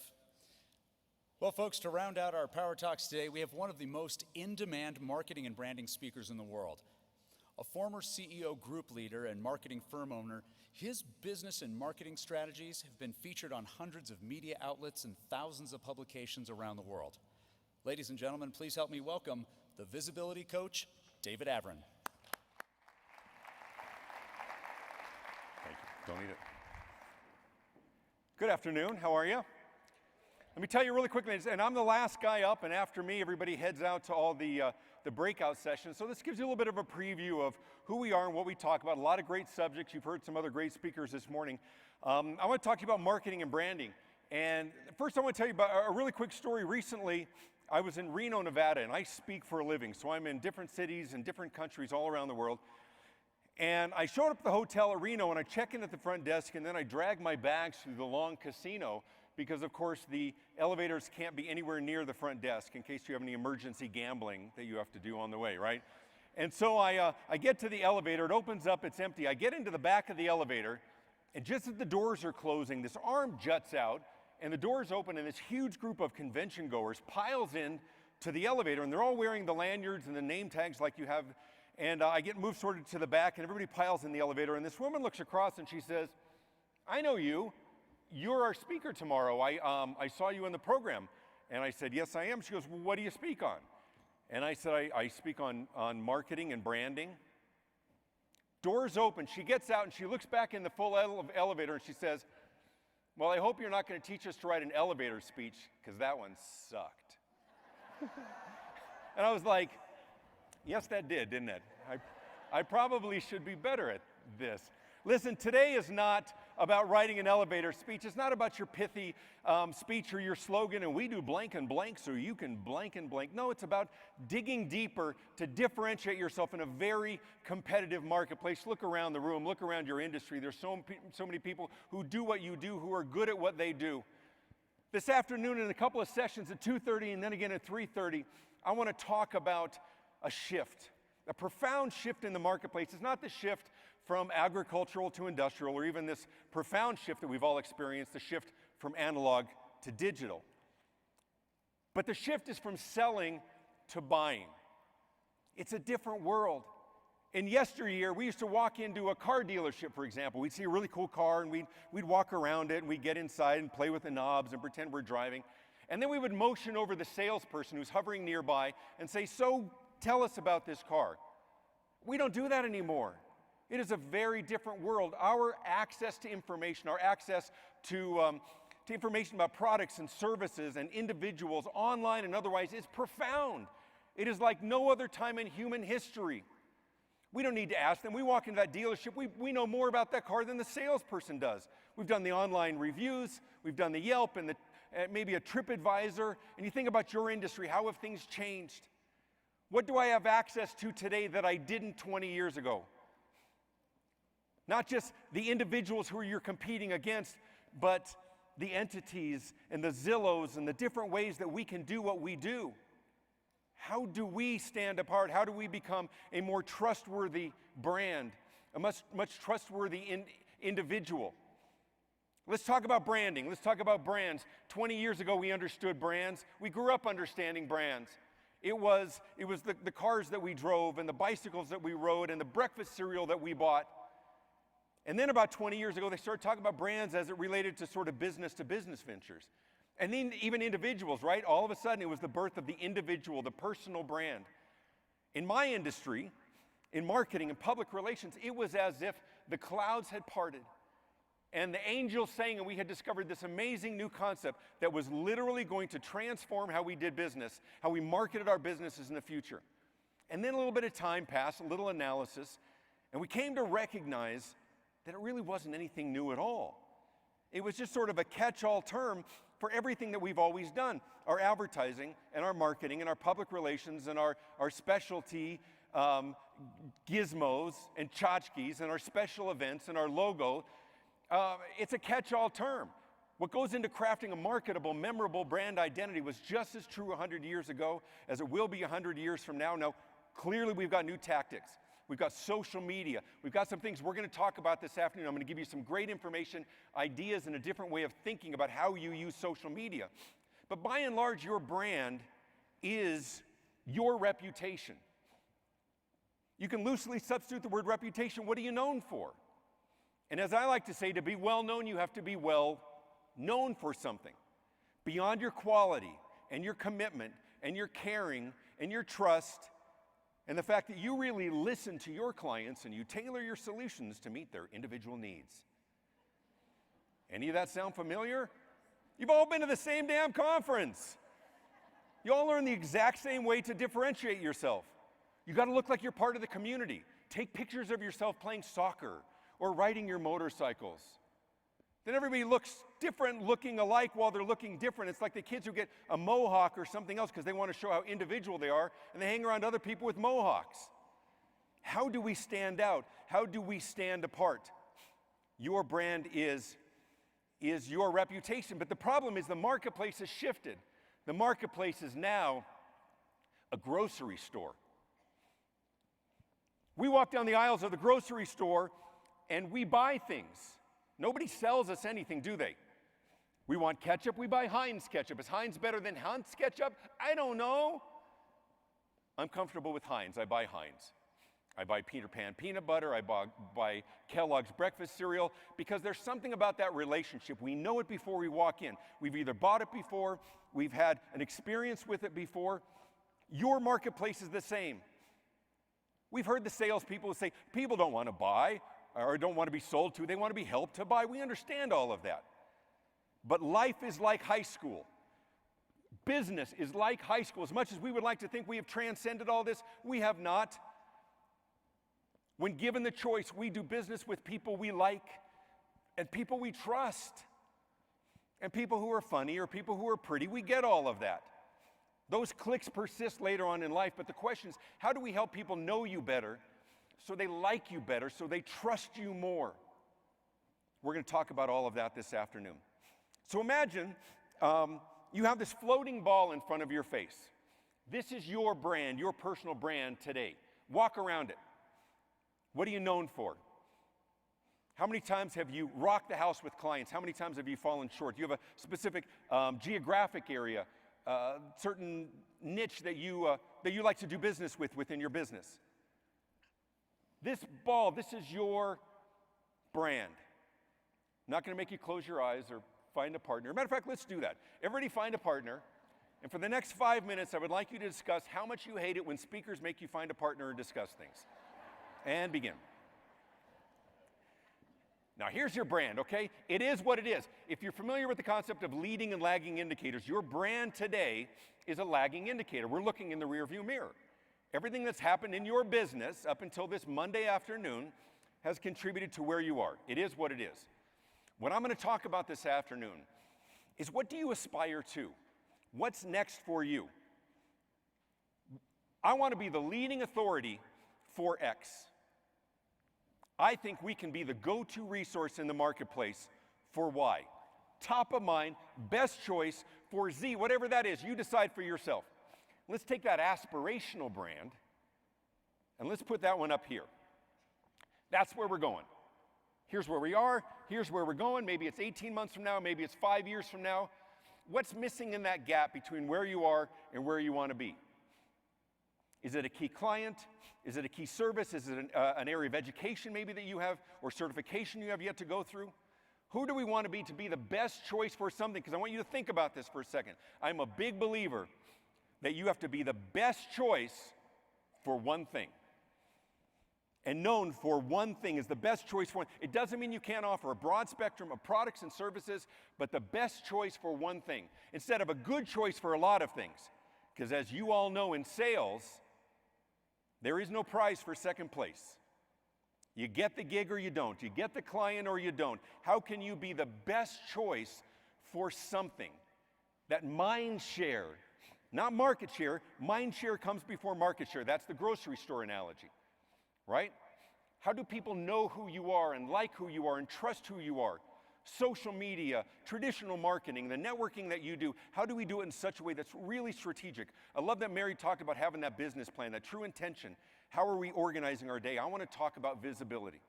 Well, folks, to round out our Power Talks today, we have one of the most in-demand marketing and branding speakers in the world. A former CEO group leader and marketing firm owner, his business and marketing strategies have been featured on hundreds of media outlets and thousands of publications around the world. Ladies and gentlemen, please help me welcome the visibility coach, David Avron. Thank you. Don't need it. Good afternoon. How are you? Let me tell you really quickly, and I'm the last guy up, and after me, everybody heads out to all the breakout sessions. So this gives you a little bit of a preview of who we are and what we talk about. A lot of great subjects. You've heard some other great speakers this morning. I want to talk to you about marketing and branding. And first, I want to tell you about a really quick story. Recently, I was in Reno, Nevada, and I speak for a living. So I'm in different cities and different countries all around the world. And I showed up at the hotel at Reno, and I check in at the front desk, and then I drag my bags through the long casino because, of course, the elevators can't be anywhere near the front desk in case you have any emergency gambling that you have to do on the way, right? And so I get to the elevator. It opens up. It's empty. I get into the back of the elevator, and just as the doors are closing, this arm juts out, and the doors open, and this huge group of convention goers piles in to the elevator, and they're all wearing the lanyards and the name tags like you have. And I get moved sort of to the back, and everybody piles in the elevator, and this woman looks across, and she says, "I know you. You're our speaker tomorrow. I saw you in the program." And I said, "Yes, I am." She goes, "Well, what do you speak on?" And I said, I speak on marketing and branding. Doors open. She gets out, and she looks back in the full elevator, and she says, "Well, I hope you're not going to teach us to write an elevator speech, because that one sucked." And I was like, yes, that did, didn't it? I probably should be better at this. Listen, today is not about writing an elevator speech. It's not about your pithy speech or your slogan, and we do blank and blank so you can blank and blank. No, it's about digging deeper to differentiate yourself in a very competitive marketplace. Look around the room. Look around your industry. There's so many people who do what you do, who are good at what they do. This afternoon in a couple of sessions at 2:30 and then again at 3:30, I want to talk about a shift, a profound shift in the marketplace. It's not the shift from agricultural to industrial, or even this profound shift that we've all experienced, the shift from analog to digital. But the shift is from selling to buying. It's a different world. In yesteryear, we used to walk into a car dealership, for example. We'd see a really cool car, and we'd walk around it, and we'd get inside and play with the knobs and pretend we're driving. And then we would motion over the salesperson who's hovering nearby and say, "So, tell us about this car." We don't do that anymore. It is a very different world. Our access to information, our access to information about products and services and individuals, online and otherwise, is profound. It is like no other time in human history. We don't need to ask them. We walk into that dealership, we know more about that car than the salesperson does. We've done the online reviews, we've done the Yelp and maybe a TripAdvisor, and you think about your industry, how have things changed? What do I have access to today that I didn't 20 years ago? Not just the individuals who you're competing against, but the entities and the Zillows and the different ways that we can do what we do. How do we stand apart? How do we become a more trustworthy brand, a much trustworthy individual? Let's talk about branding. Let's talk about brands. 20 years ago, we understood brands. We grew up understanding brands. It was the cars that we drove and the bicycles that we rode and the breakfast cereal that we bought. And then about 20 years ago, they started talking about brands as it related to sort of business-to-business ventures. And then even individuals, right? All of a sudden, it was the birth of the individual, the personal brand. In my industry, in marketing and public relations, it was as if the clouds had parted and the angels sang, and we had discovered this amazing new concept that was literally going to transform how we did business, how we marketed our businesses in the future. And then a little bit of time passed, a little analysis, and we came to recognize that it really wasn't anything new at all. It was just sort of a catch-all term for everything that we've always done. Our advertising and our marketing and our public relations and our specialty gizmos and tchotchkes and our special events and our logo. It's a catch-all term. What goes into crafting a marketable, memorable brand identity was just as true 100 years ago as it will be 100 years from now. Now, clearly we've got new tactics. We've got social media. We've got some things we're going to talk about this afternoon. I'm going to give you some great information, ideas, and a different way of thinking about how you use social media. But by and large, your brand is your reputation. You can loosely substitute the word reputation. What are you known for? And as I like to say, to be well known, you have to be well known for something. Beyond your quality and your commitment and your caring and your trust and the fact that you really listen to your clients and you tailor your solutions to meet their individual needs. Any of that sound familiar? You've all been to the same damn conference. You all learn the exact same way to differentiate yourself. You got to look like you're part of the community. Take pictures of yourself playing soccer or riding your motorcycles. Then everybody looks different, looking alike while they're looking different. It's like the kids who get a mohawk or something else because they want to show how individual they are, and they hang around other people with mohawks. How do we stand out? How do we stand apart? Your brand is your reputation, but the problem is the marketplace has shifted. The marketplace is now a grocery store. We walk down the aisles of the grocery store and we buy things. Nobody sells us anything, do they? We want ketchup, we buy Heinz ketchup. Is Heinz better than Hunt's ketchup? I don't know. I'm comfortable with Heinz. I buy Heinz. I buy Peter Pan peanut butter. I buy Kellogg's breakfast cereal because there's something about that relationship. We know it before we walk in. We've either bought it before, we've had an experience with it before. Your marketplace is the same. We've heard the salespeople say, people don't want to buy or don't want to be sold to. They want to be helped to buy. We understand all of that. But life is like high school. Business is like high school. As much as we would like to think we have transcended all this, we have not. When given the choice, we do business with people we like and people we trust and people who are funny or people who are pretty. We get all of that. Those clicks persist later on in life, but the question is, how do we help people know you better so they like you better, so they trust you more? We're going to talk about all of that this afternoon. So imagine you have this floating ball in front of your face. This is your brand, your personal brand today. Walk around it. What are you known for? How many times have you rocked the house with clients? How many times have you fallen short? Do you have a specific geographic area, certain niche that you like to do business with within your business? This ball, this is your brand. I'm not going to make you close your eyes or find a partner. Matter of fact, let's do that. Everybody find a partner. And for the next 5 minutes, I would like you to discuss how much you hate it when speakers make you find a partner and discuss things. And begin. Now, here's your brand, okay? It is what it is. If you're familiar with the concept of leading and lagging indicators, your brand today is a lagging indicator. We're looking in the rearview mirror. Everything that's happened in your business up until this Monday afternoon has contributed to where you are. It is what it is. What I'm going to talk about this afternoon is, what do you aspire to? What's next for you? I want to be the leading authority for X. I think we can be the go-to resource in the marketplace for Y. Top of mind, best choice for Z, whatever that is, you decide for yourself. Let's take that aspirational brand and let's put that one up here. That's where we're going. Here's where we are, here's where we're going. Maybe it's 18 months from now, maybe it's 5 years from now. What's missing in that gap between where you are and where you want to be? Is it a key client? Is it a key service? Is it an area of education maybe that you have or certification you have yet to go through? Who do we want to be the best choice for something? Because I want you to think about this for a second. I'm a big believer that you have to be the best choice for one thing. And known for one thing is the best choice for one. It doesn't mean you can't offer a broad spectrum of products and services, but the best choice for one thing instead of a good choice for a lot of things. Because as you all know in sales, there is no prize for second place. You get the gig or you don't. You get the client or you don't. How can you be the best choice for something? That mind share, not market share, mind share comes before market share. That's the grocery store analogy. Right? How do people know who you are and like who you are and trust who you are? Social media, traditional marketing, the networking that you do, how do we do it in such a way that's really strategic? I love that Mary talked about having that business plan, that true intention. How are we organizing our day? I want to talk about visibility.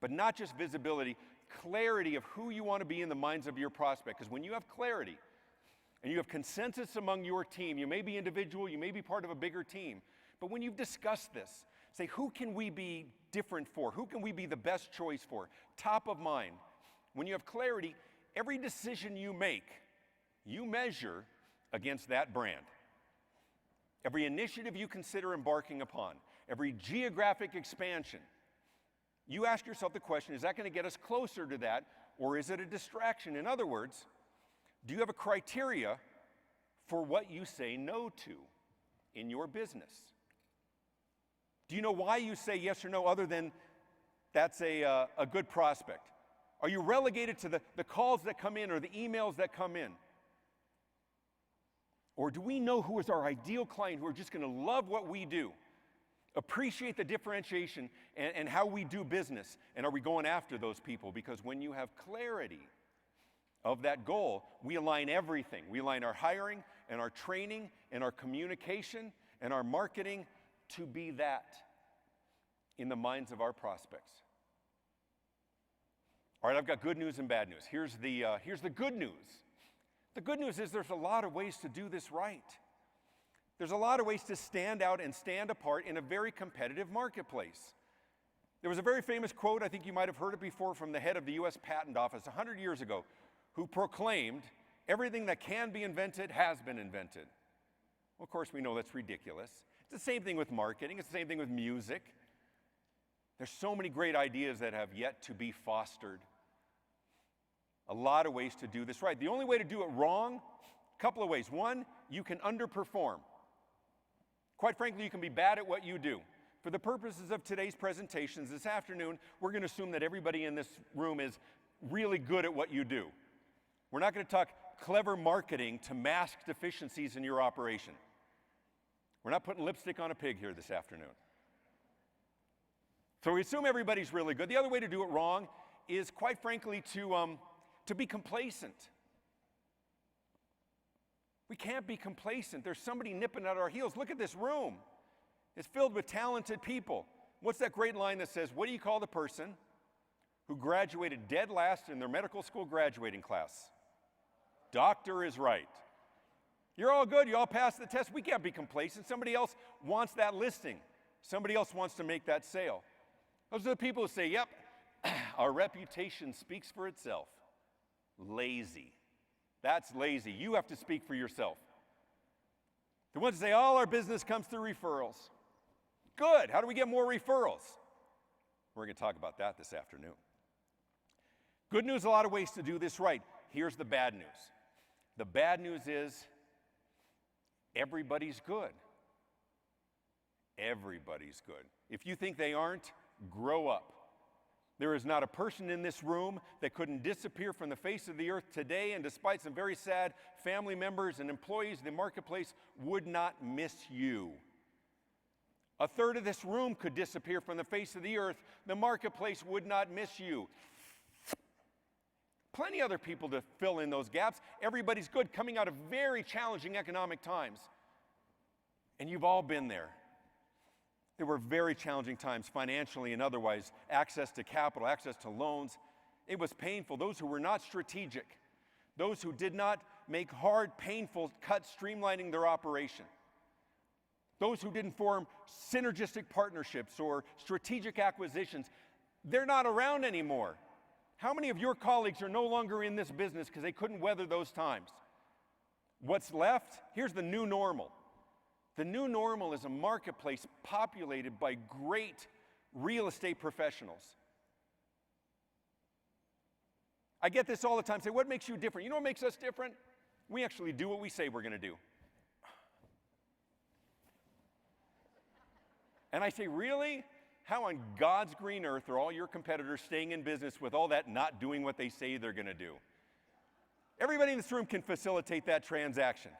But not just visibility, clarity of who you want to be in the minds of your prospect. Because when you have clarity and you have consensus among your team, you may be individual, you may be part of a bigger team, but when you've discussed this, say, who can we be different for? Who can we be the best choice for? Top of mind. When you have clarity, every decision you make, you measure against that brand. Every initiative you consider embarking upon, every geographic expansion, you ask yourself the question, is that going to get us closer to that, or is it a distraction? In other words, do you have a criteria for what you say no to in your business? Do you know why you say yes or no other than that's a good prospect? Are you relegated to the calls that come in or the emails that come in? Or do we know who is our ideal client who are just going to love what we do, appreciate the differentiation and how we do business? And are we going after those people? Because when you have clarity of that goal, we align everything. We align our hiring and our training and our communication and our marketing to be that in the minds of our prospects. All right, I've got good news and bad news. Here's the good news. The good news is there's a lot of ways to do this right. There's a lot of ways to stand out and stand apart in a very competitive marketplace. There was a very famous quote, I think you might have heard it before, from the head of the U.S. Patent Office 100 years ago, who proclaimed, everything that can be invented has been invented. Well, of course, we know that's ridiculous. It's the same thing with marketing. It's the same thing with music. There's so many great ideas that have yet to be fostered. A lot of ways to do this right. The only way to do it wrong, a couple of ways. One, you can underperform. Quite frankly, you can be bad at what you do. For the purposes of today's presentations this afternoon, we're going to assume that everybody in this room is really good at what you do. We're not going to talk clever marketing to mask deficiencies in your operation. We're not putting lipstick on a pig here this afternoon. So we assume everybody's really good. The other way to do it wrong is, quite frankly, to be complacent. We can't be complacent. There's somebody nipping at our heels. Look at this room. It's filled with talented people. What's that great line that says, what do you call the person who graduated dead last in their medical school graduating class? Doctor is right. You're all good. You all passed the test. We can't be complacent. Somebody else wants that listing. Somebody else wants to make that sale. Those are the people who say, yep, our reputation speaks for itself. Lazy. That's lazy. You have to speak for yourself. The ones that say all our business comes through referrals. Good. How do we get more referrals? We're going to talk about that this afternoon. Good news, a lot of ways to do this right. Here's the bad news. The bad news is everybody's good. Everybody's good. If you think they aren't, grow up. There is not a person in this room that couldn't disappear from the face of the earth today, and despite some very sad family members and employees, the marketplace would not miss you. A third of this room could disappear from the face of the earth. The marketplace would not miss you. Plenty other people to fill in those gaps. Everybody's good, coming out of very challenging economic times. And you've all been there. There were very challenging times financially and otherwise, access to capital, access to loans. It was painful. Those who were not strategic, those who did not make hard, painful cuts streamlining their operation, those who didn't form synergistic partnerships or strategic acquisitions, they're not around anymore. How many of your colleagues are no longer in this business because they couldn't weather those times? What's left? Here's the new normal. The new normal is a marketplace populated by great real estate professionals. I get this all the time. Say, what makes you different? You know what makes us different? We actually do what we say we're going to do. And I say, really? How on God's green earth are all your competitors staying in business with all that not doing what they say they're going to do? Everybody in this room can facilitate that transaction.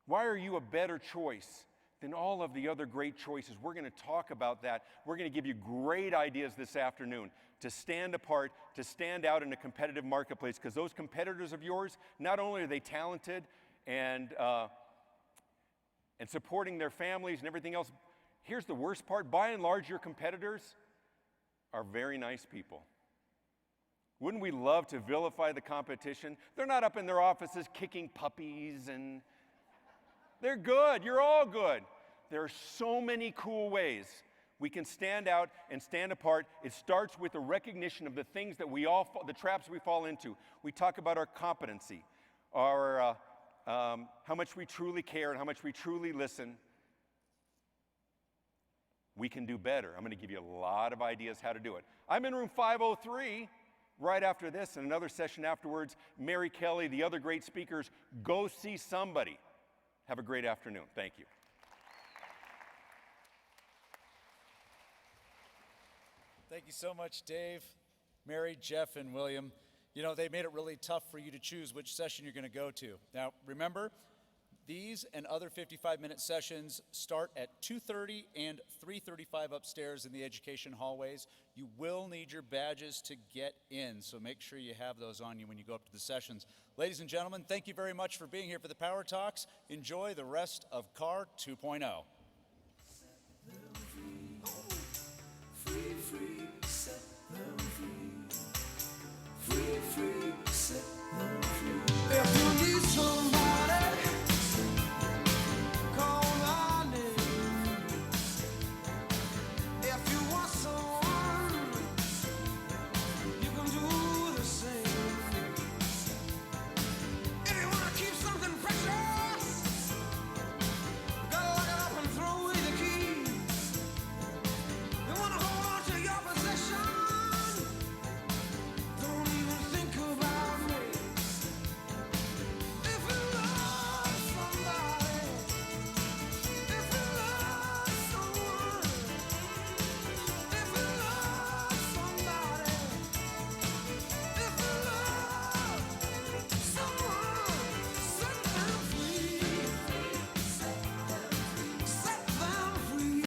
Why are you a better choice than all of the other great choices? We're going to talk about that. We're going to give you great ideas this afternoon to stand apart, to stand out in a competitive marketplace, because those competitors of yours, not only are they talented and supporting their families and everything else, here's the worst part. By and large, your competitors are very nice people. Wouldn't we love to vilify the competition? They're not up in their offices kicking puppies and they're good. You're all good. There are so many cool ways we can stand out and stand apart. It starts with a recognition of the things that the traps we fall into. We talk about our competency, our how much we truly care and how much we truly listen. We can do better. I'm going to give you a lot of ideas how to do it. I'm in room 503 right after this, and another session afterwards. Mary Kelly, the other great speakers. Go see somebody. Have a great afternoon. Thank you. Thank you so much, Dave, Mary, Jeff, and William. You know, they made it really tough for you to choose which session you're going to go to. Now, remember, these and other 55-minute sessions start at 2:30 and 3:35 upstairs in the education hallways. You will need your badges to get in, so make sure you have those on you when you go up to the sessions. Ladies and gentlemen, thank you very much for being here for the Power Talks. Enjoy the rest of CAR 2.0. Free, free, set them free. Free, free, set them free.